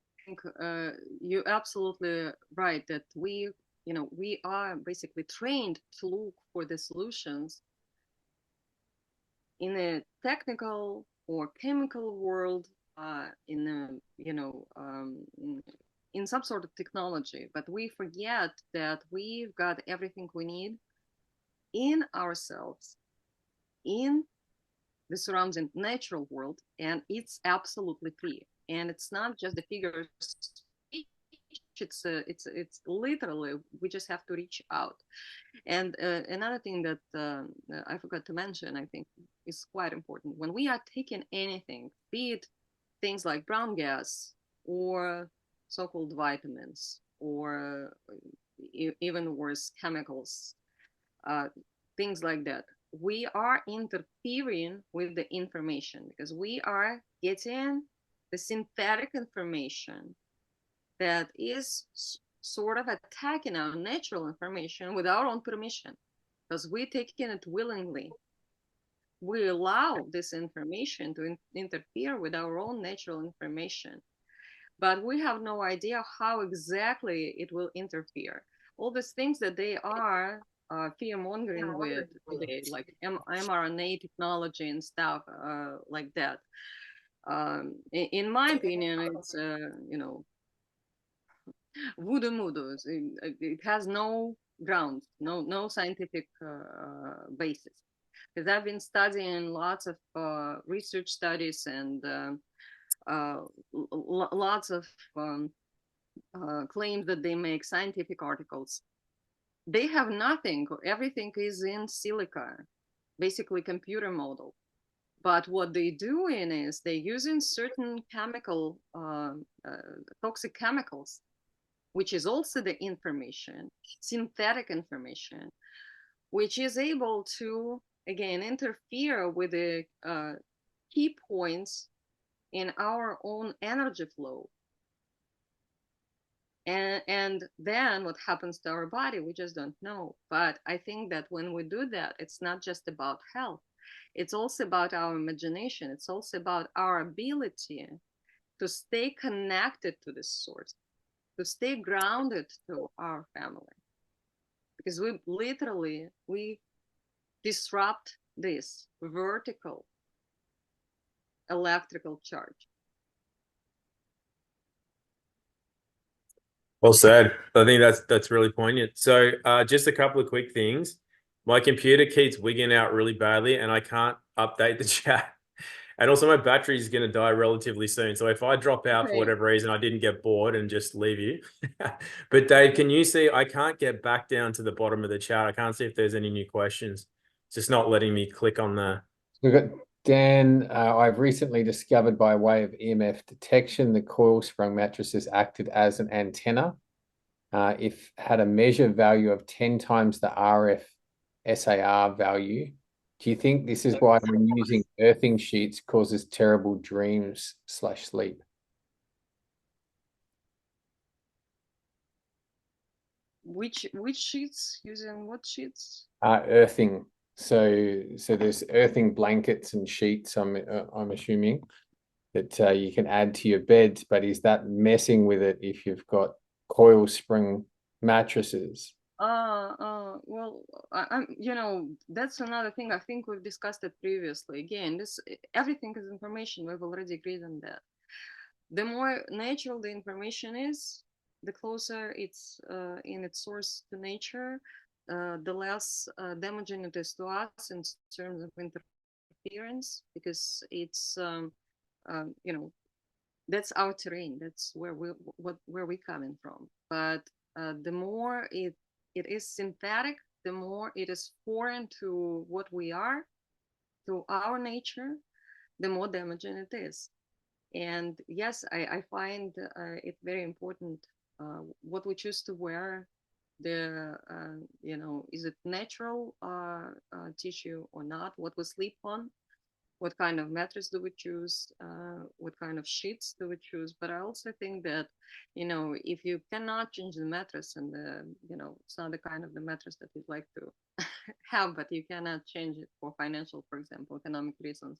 S3: you're absolutely right that we are basically trained to look for the solutions in a technical or chemical world, in some sort of technology, but we forget that we've got everything we need in ourselves, in the surrounding natural world, and it's absolutely free. And it's not just the figure of speech, it's literally, we just have to reach out. And another thing that I forgot to mention, I think is quite important, when we are taking anything, be it things like brown gas or so-called vitamins, or even worse, chemicals, things like that, we are interfering with the information, because we are getting the synthetic information that is sort of attacking our natural information with our own permission, because we're taking it willingly. We allow this information to interfere with our own natural information, but we have no idea how exactly it will interfere. All these things that they are fear mongering with today, like mRNA technology and stuff like that. In my opinion, it's voodoo. It has no grounds, no scientific basis. Because I've been studying lots of research studies and lots of claims that they make, scientific articles. They have nothing. Everything is in silica, basically computer model. But what they're doing is they're using certain chemical, toxic chemicals, which is also the information, synthetic information, which is able to, again, interfere with the key points in our own energy flow. And then what happens to our body, we just don't know. But I think that when we do that, it's not just about health. It's also about our imagination. It's also about our ability to stay connected to the source, to stay grounded to our family. Because we disrupt this vertical electrical charge.
S2: Well said. I think that's really poignant. So just a couple of quick things. My computer keeps wigging out really badly and I can't update the chat. And also my battery is going to die relatively soon. So if I drop out for whatever reason, I didn't get bored and just leave you. But Dave, can you see, I can't get back down to the bottom of the chat. I can't see if there's any new questions. It's just not letting me click on the...
S4: We've got Dan, I've recently discovered by way of EMF detection, the coil sprung mattresses acted as an antenna. If had a measure value of 10 times the RF SAR value, do you think this is why when using earthing sheets causes terrible dreams / sleep?
S3: Which sheets? Using what sheets?
S4: Earthing. So there's earthing blankets and sheets, I'm assuming, that you can add to your beds, but is that messing with it if you've got coil spring mattresses?
S3: Well, I'm, that's another thing. I think we've discussed it previously. Again, everything is information. We've already agreed on that. The more natural the information is, the closer it's in its source to nature, the less damaging it is to us in terms of interference, because it's, that's our terrain. That's where we're coming from. But the more it is synthetic, the more it is foreign to what we are, to our nature, the more damaging it is. And yes, I find it very important what we choose to wear. Is it natural tissue or not? What we sleep on? What kind of mattress do we choose? What kind of sheets do we choose? But I also think that, if you cannot change the mattress and it's not the kind of the mattress that you'd like to have, but you cannot change it for financial, for example, economic reasons,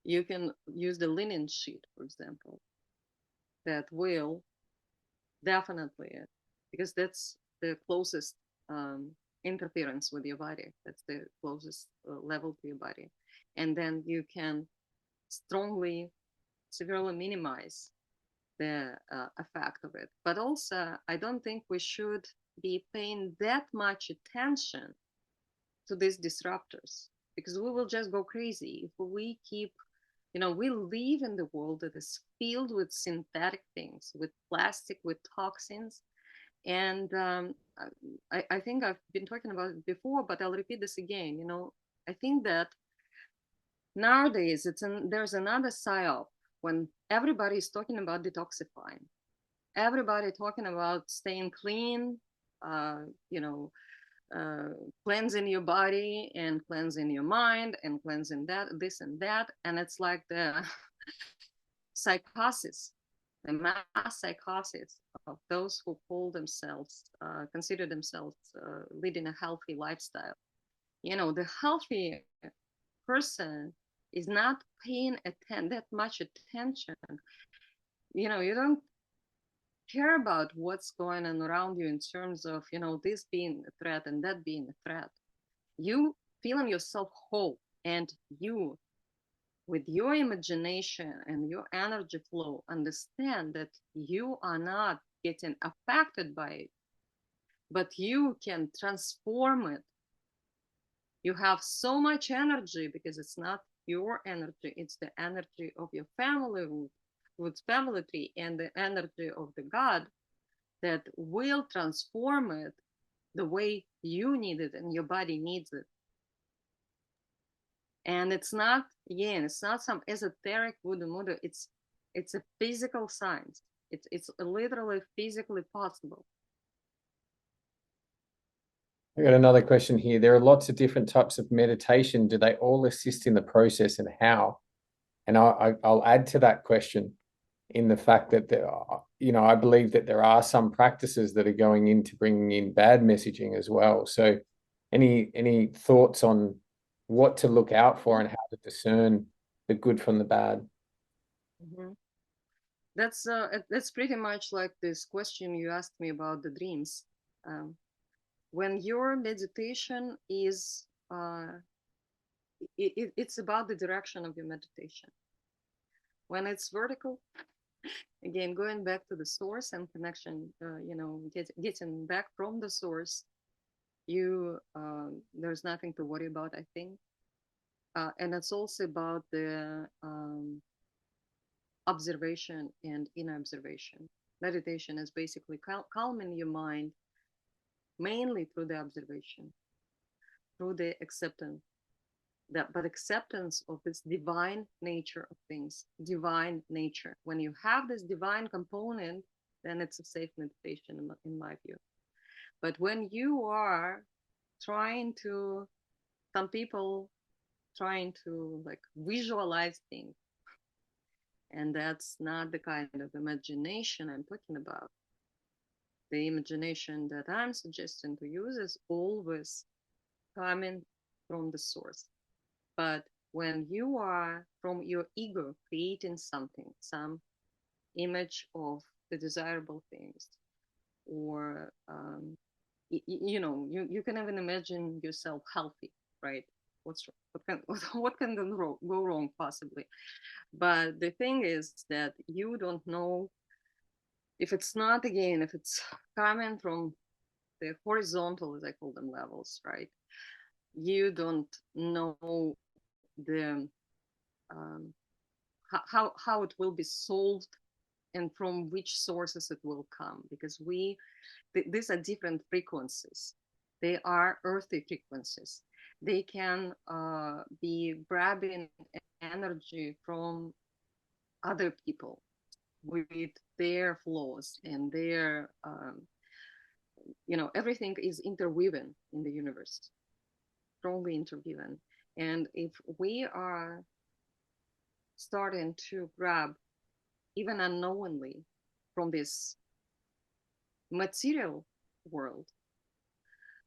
S3: you can use the linen sheet, for example, that will definitely, because that's the closest interference with your body. That's the closest level to your body. And then you can strongly, severely minimize the effect of it. But also, I don't think we should be paying that much attention to these disruptors, because we will just go crazy if we keep, we live in the world that is filled with synthetic things, with plastic, with toxins. And I think I've been talking about it before, but I'll repeat this again. I think that nowadays there's another psyop when everybody is talking about detoxifying, everybody talking about staying clean, cleansing your body and cleansing your mind and cleansing this and that. And it's like the psychosis, the mass psychosis of those who consider themselves leading a healthy lifestyle. The healthy person is not paying that much attention. You don't care about what's going on around you in terms of, this being a threat and that being a threat. You feeling yourself whole, and you, with your imagination and your energy flow, understand that you are not getting affected by it. but you can transform it. You have so much energy because it's not your energy, it's the energy of your family root family tree, and the energy of the God that will transform it the way you need it and your body needs it. And it's not, again, it's not some esoteric voodoo. It's a physical science. It's literally physically possible.
S4: I got another question here. There are lots of different types of meditation. Do they all assist in the process, and how? And I'll add to that question in the fact that there are, I believe that there are some practices that are going into bringing in bad messaging as well. So any thoughts on what to look out for and how to discern the good from the bad?
S3: Mm-hmm. That's pretty much like this question you asked me about the dreams. When your meditation is it's about the direction of your meditation. When it's vertical, again, going back to the source and connection, getting back from the source, there's nothing to worry about, I think. And it's also about the observation and inner observation. Meditation is basically calming your mind mainly through the observation, through the acceptance. But acceptance of this divine nature of things, divine nature. When you have this divine component, then it's a safe meditation in my view. But when you are some people trying to like visualize things, and that's not the kind of imagination I'm talking about. The imagination that I'm suggesting to use is always coming from the source. But when you are from your ego creating something, some image of the desirable things, or you can even imagine yourself healthy, right? What can go wrong possibly? But the thing is that you don't know if it's coming from the horizontal, as I call them, levels, right? You don't know the how it will be solved and from which sources it will come, because these are different frequencies. They are earthy frequencies. They can be grabbing energy from other people with their flaws and their everything is interwoven in the universe, strongly interwoven. And if we are starting to grab, even unknowingly, from this material world,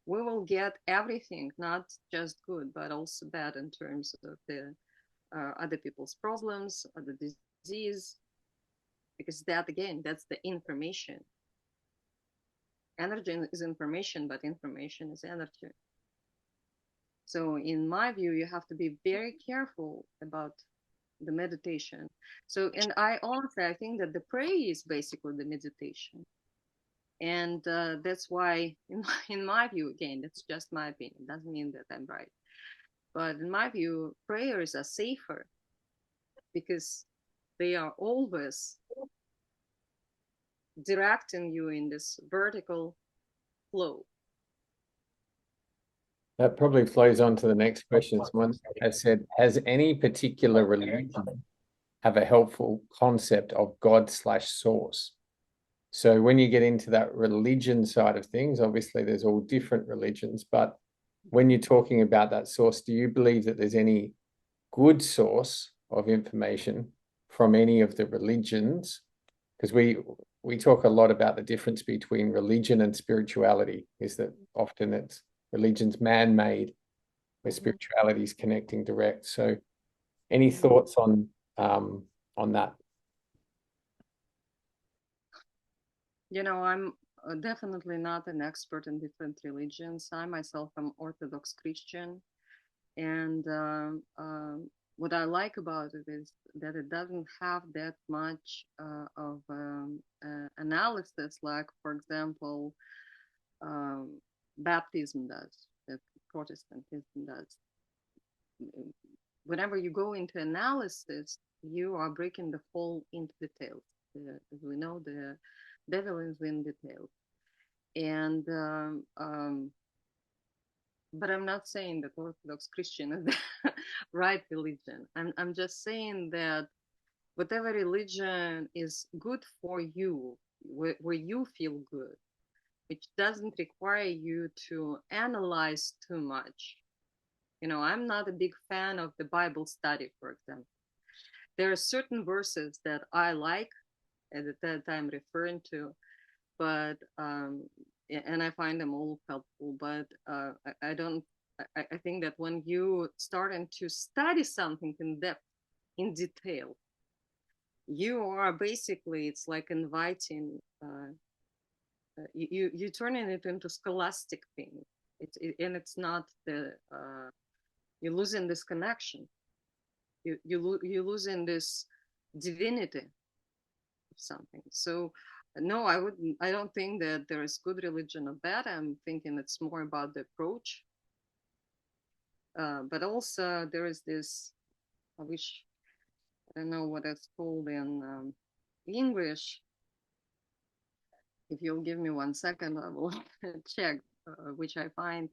S3: we will get everything, not just good, but also bad in terms of the other people's problems, the disease, because that, again, that's the information. Energy is information, but information is energy. So in my view, you have to be very careful about the meditation. So, and I think that the prayer is basically the meditation. And that's why, in my view, again, that's just my opinion, it doesn't mean that I'm right. But in my view, prayers are safer because they are always directing you in this vertical flow.
S4: That probably flows on to the next question. Someone has said, has any particular religion have a helpful concept of God/source? So when you get into that religion side of things, obviously there's all different religions, but when you're talking about that source, do you believe that there's any good source of information from any of the religions? Because we talk a lot about the difference between religion and spirituality, is that often it's religion's man-made, where spirituality is connecting direct. So any thoughts on that?
S3: I'm definitely not an expert in different religions. I myself am Orthodox Christian. And what I like about it is that it doesn't have that much of analysis, like, for example, Baptism does, that Protestantism does. Whenever you go into analysis, you are breaking the whole into details. As we know, the devil is in details. And but I'm not saying that Orthodox Christian is the right religion. I'm just saying that whatever religion is good for you, where you feel good, which doesn't require you to analyze too much. You know, I'm not a big fan of the Bible study, for example. There are certain verses that I like and that I'm referring to, but and I find them all helpful. But I don't. I think that when you starting to study something in depth, in detail, you are basically, it's like inviting. You turning it into scholastic thing. And it's not the you're losing this connection. You're losing this divinity of something. So no, I don't think that there is good religion or bad. I'm thinking it's more about the approach. But also there is this, I don't know what it's called in English. If you'll give me 1 second, I will check, which I find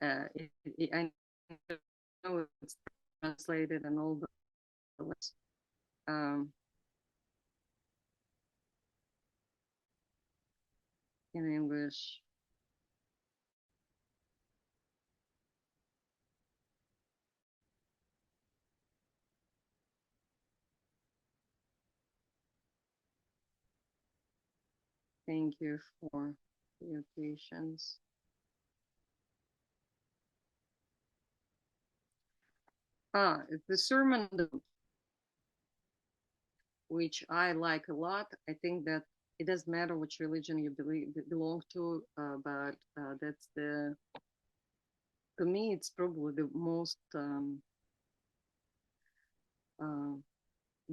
S3: I know it's translated and all the words. In English. Thank you for your patience. It's the Sermon, which I like a lot. I think that it doesn't matter which religion you belong to, but that's to me, it's probably the most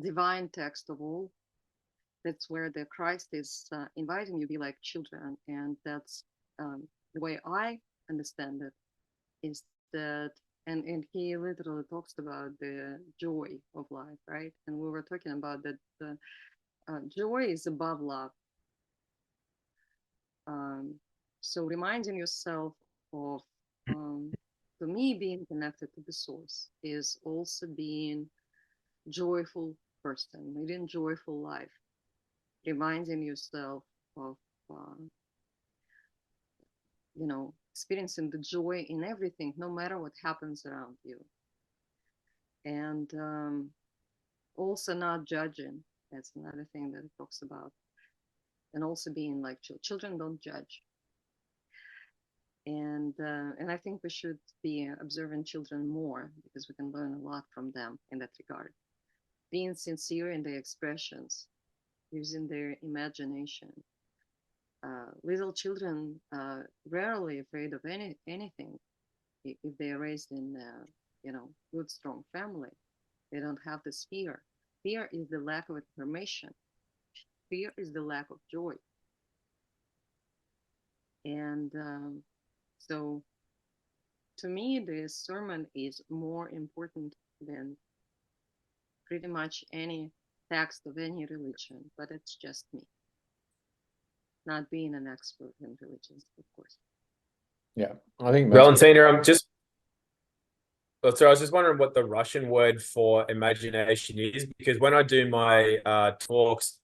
S3: divine text of all. That's where the Christ is inviting you to be like children, and that's the way I understand it. Is that, and he literally talks about the joy of life, right? And we were talking about that joy is above love. So reminding yourself of, for me, being connected to the source is also being joyful person, leading joyful life, reminding yourself of, experiencing the joy in everything, no matter what happens around you. And also not judging. That's another thing that it talks about. And also being like children don't judge. And I think we should be observing children more, because we can learn a lot from them in that regard. Being sincere in their expressions, using their imagination. Little children are rarely afraid of anything if they are raised in good, strong family. They don't have this fear. Fear is the lack of information. Fear is the lack of joy. And so to me, this sermon is more important than pretty much any text of any religion, but it's just me. Not being an expert in religions, of course.
S4: Yeah, I think
S2: Valentina, I was just wondering what the Russian word for imagination is, because when I do my talks,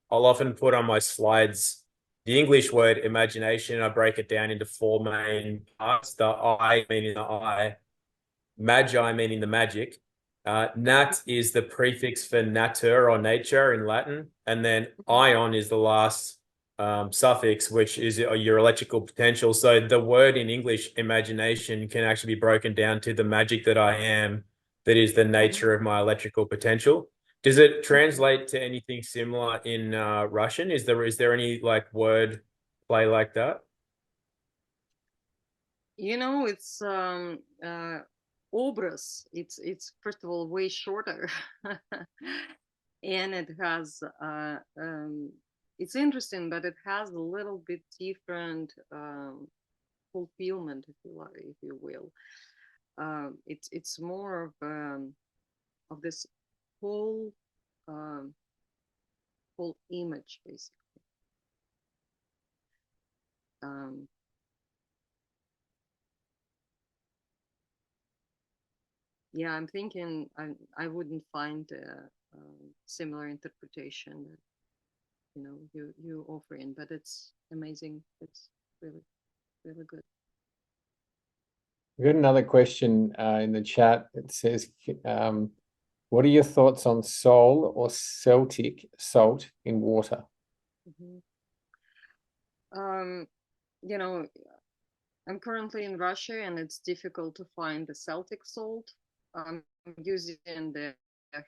S2: I'll often put on my slides the English word imagination. I break it down into 4 main parts: the I meaning the eye, magi meaning the magic, nat is the prefix for natur or nature in Latin, and then ion is the last suffix, which is your electrical potential. So the word in English, imagination, can actually be broken down to the magic that I am, that is the nature of my electrical potential. Does it translate to anything similar in Russian? Is there any like word play like that?
S3: It's obras. It's first of all way shorter, and it has it's interesting, but it has a little bit different fulfillment, if you will. It's more of this whole um, whole image, basically. Um, yeah, I'm thinking I wouldn't find a similar interpretation that you offering, but it's amazing. It's really really good.
S4: We've got another question in the chat. It says, what are your thoughts on sol or Celtic salt in water?
S3: Mm-hmm. I'm currently in Russia, and it's difficult to find the Celtic salt. I'm using the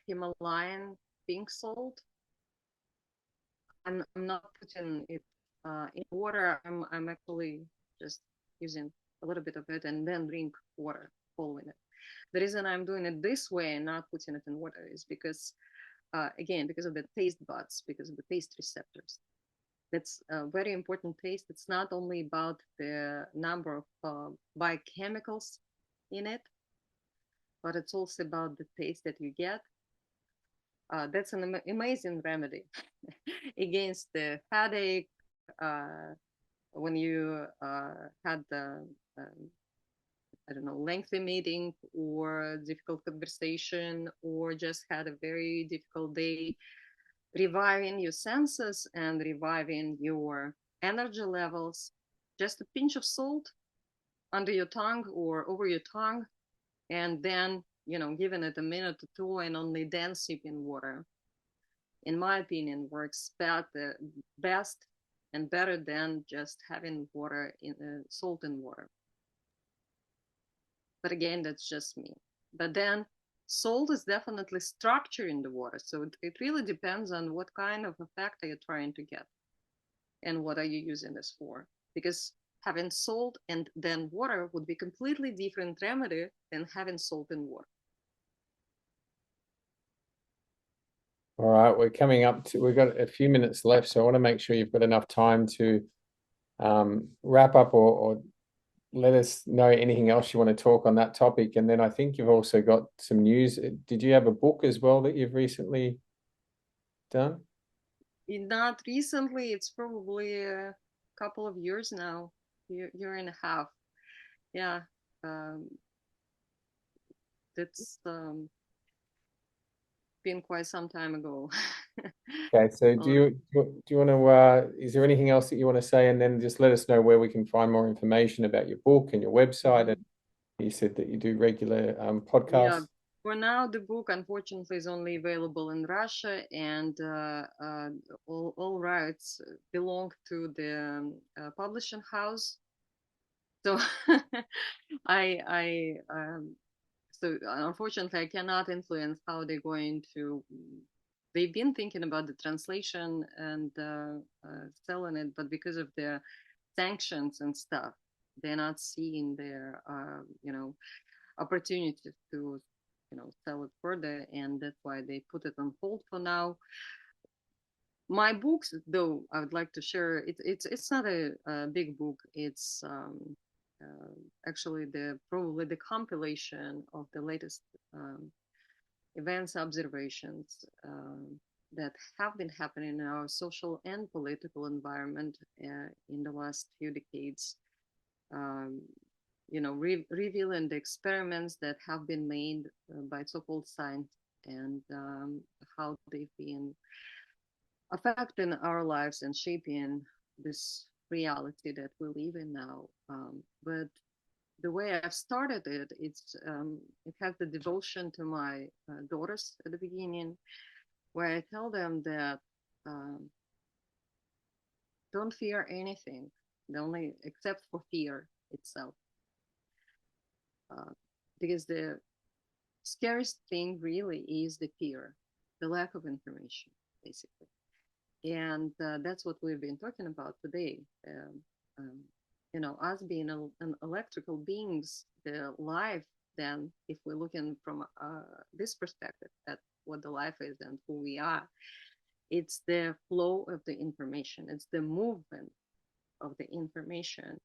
S3: Himalayan pink salt. I'm not putting it in water. I'm actually just using a little bit of it and then drink water following it. The reason I'm doing it this way and not putting it in water is because, again, because of the taste buds, because of the taste receptors. That's a very important taste. It's not only about the number of biochemicals in it, but it's also about the taste that you get. That's an amazing remedy against the headache. When you had the I don't know, lengthy meeting or difficult conversation, or just had a very difficult day, reviving your senses and reviving your energy levels. Just a pinch of salt under your tongue or over your tongue, and then, giving it a minute or two and only then sipping water, in my opinion, works best and better than just having water salt in water. But again, that's just me. But then salt is definitely structuring the water. So it really depends on what kind of effect are you trying to get and what are you using this for. Because having salt and then water would be completely different remedy than having salt and water.
S4: All right, we're coming up to, we've got a few minutes left, so I want to make sure you've got enough time to wrap up or let us know anything else you want to talk on that topic. And then I think you've also got some news. Did you have a book as well that you've recently done?
S3: Not recently. It's probably a couple of years now, year and a half. Yeah, that's been quite some time ago.
S4: Okay, so do you want to, is there anything else that you want to say? And then just let us know where we can find more information about your book and your website.
S3: Mhm.
S4: And you said that you do regular
S3: Yeah,
S4: podcasts.
S3: for now, the book unfortunately is only available in Russia, and all rights belong to the publishing house. So I so unfortunately I cannot influence how they're going to. They've been thinking about the translation and selling it, but because of the sanctions and stuff, they're not seeing their opportunities to sell it further, and that's why they put it on hold for now. My books, though, I would like to share. It's not a big book. It's actually probably the compilation of the latest events, observations that have been happening in our social and political environment in the last few decades. Um, revealing the experiments that have been made by so-called science, and how they've been affecting our lives and shaping this reality that we live in now. But the way I've started it, it has the devotion to my daughters at the beginning, where I tell them that don't fear anything, only except for fear itself, because the scariest thing really is the fear, the lack of information, basically. And that's what we've been talking about today. Us being an electrical beings, the life, then, if we're looking from this perspective at what the life is and who we are, It's the flow of the information. It's the movement of the information.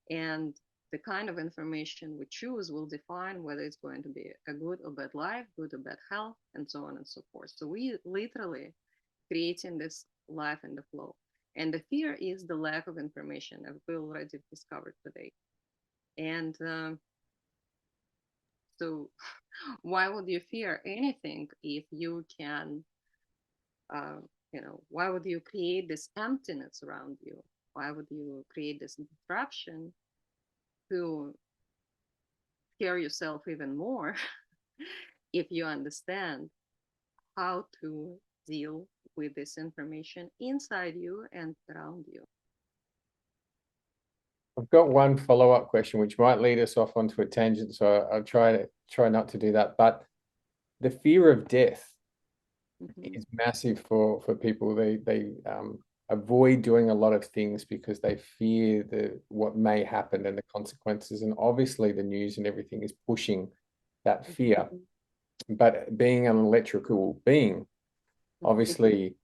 S3: And the kind of information we choose will define whether it's going to be a good or bad life, good or bad health, and so on and so forth. So we literally creating this life in the flow. And the fear is the lack of information, as we already discovered today. And so why would you fear anything if you can, why would you create this emptiness around you? Why would you create this disruption to scare yourself even more if you understand how to deal with this information inside you and around you?
S4: I've got one follow-up question, which might lead us off onto a tangent, so I'll try not to do that. But the fear of death is massive for people. They avoid doing a lot of things because they fear what may happen and the consequences. And obviously, the news and everything is pushing that fear. But being an electrical being, obviously,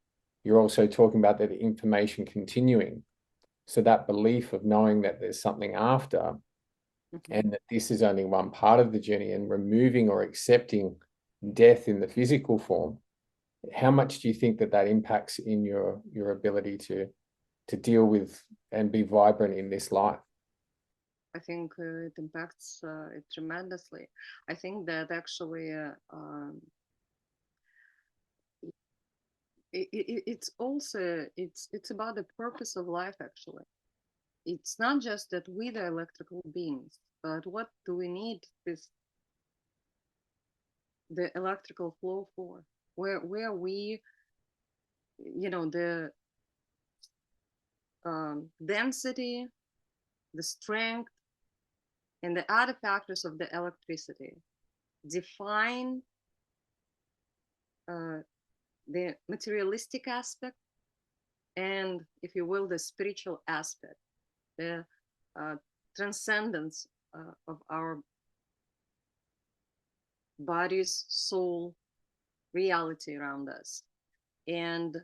S4: you're also talking about that information continuing. So that belief of knowing that there's something after, and that this is only one part of the journey, and removing or accepting death in the physical form, how much do you think that impacts in your ability to deal with and be vibrant in this life?
S3: I think it impacts it tremendously. I think that actually it's also it's about the purpose of life. Actually, it's not just that we the electrical beings, but what do we need the electrical flow for? Where we, the density, the strength, and the other factors of the electricity define the materialistic aspect and, if you will, the spiritual aspect, the transcendence of our body's soul reality around us. And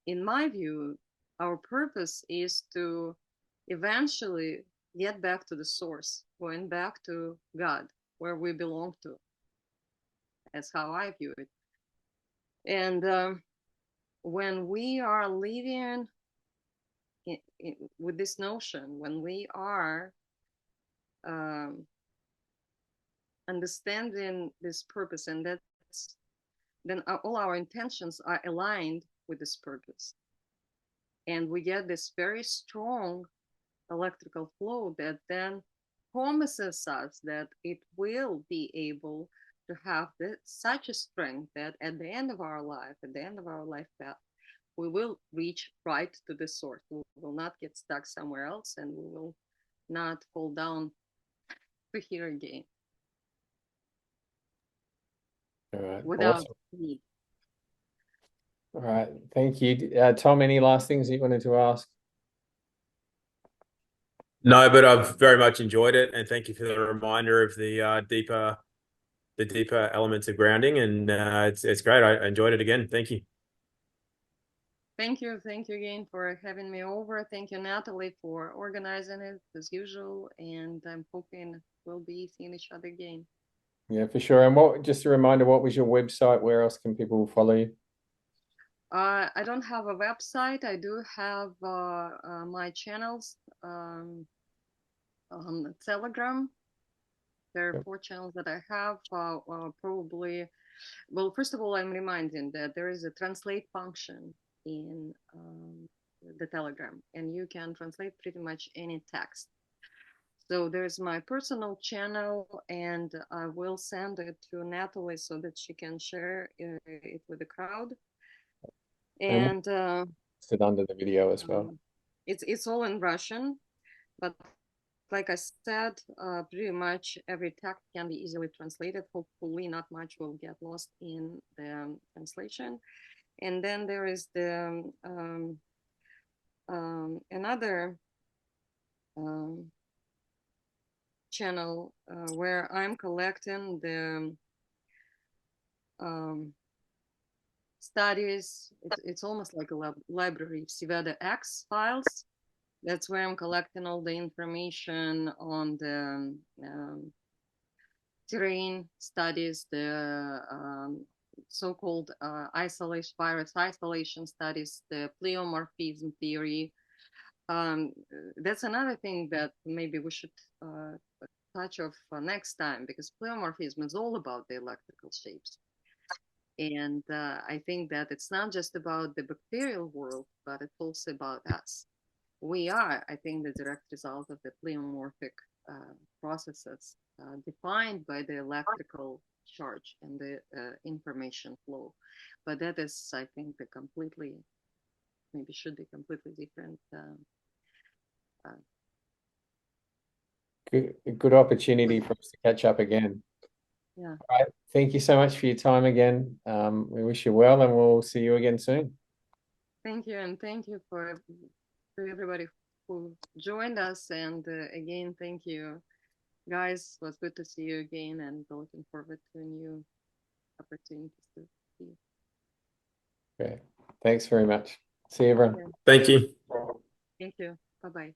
S3: in my view, our purpose is to eventually get back to the source, going back to God, where we belong to. That's how I view it. And when we are living with this notion, when we are understanding this purpose, and then all our intentions are aligned with this purpose, and we get this very strong electrical flow that then promises us that it will be able to have such a strength that at the end of our life, at the end of our life path, we will reach right to the source. We will not get stuck somewhere else, and we will not fall down to here again.
S4: All right.
S3: Without
S4: Awesome.
S3: need.
S4: All right. Thank you. Tom, any last things that you wanted to ask?
S2: No, but I've very much enjoyed it, and thank you for the reminder of the deeper elements of grounding, and it's great. I enjoyed it again. Thank you.
S3: Thank you again for having me over. Thank you, Natalie, for organizing it as usual, and I'm hoping we'll be seeing each other again.
S4: Yeah, for sure. And just a reminder, what was your website? Where else can people follow you?
S3: I don't have a website. I do have my channels on Telegram. There are 4 channels that I have. Probably, well, first of all, I'm reminding that there is a translate function in the Telegram, and you can translate pretty much any text. So there's my personal channel, and I will send it to Natalie so that she can share it with the crowd. And
S4: sit under the video as well.
S3: It's all in Russian, but like I said, pretty much every text can be easily translated. Hopefully, not much will get lost in the translation. And then there is the another channel where I'm collecting the studies. It's almost like a library. Civeda X files. That's where I'm collecting all the information on the terrain studies, the so-called virus isolation studies, the pleomorphism theory. That's another thing that maybe we should touch of next time, because pleomorphism is all about the electrical shapes. And I think that it's not just about the bacterial world, but it's also about us. We are, I think, the direct result of the pleomorphic processes defined by the electrical charge and the information flow. But that is, I think, the completely, maybe should be completely different.
S4: Good opportunity for us to catch up again.
S3: Yeah.
S4: All right. Thank you so much for your time again. We wish you well, and we'll see you again soon.
S3: Thank you, and thank you for everybody who joined us. And again, thank you, guys. It was good to see you again, and looking forward to new opportunities to see you.
S4: Great. Thanks very much. See you, everyone.
S3: Yeah.
S2: Thank you.
S3: Thank you. Bye-bye.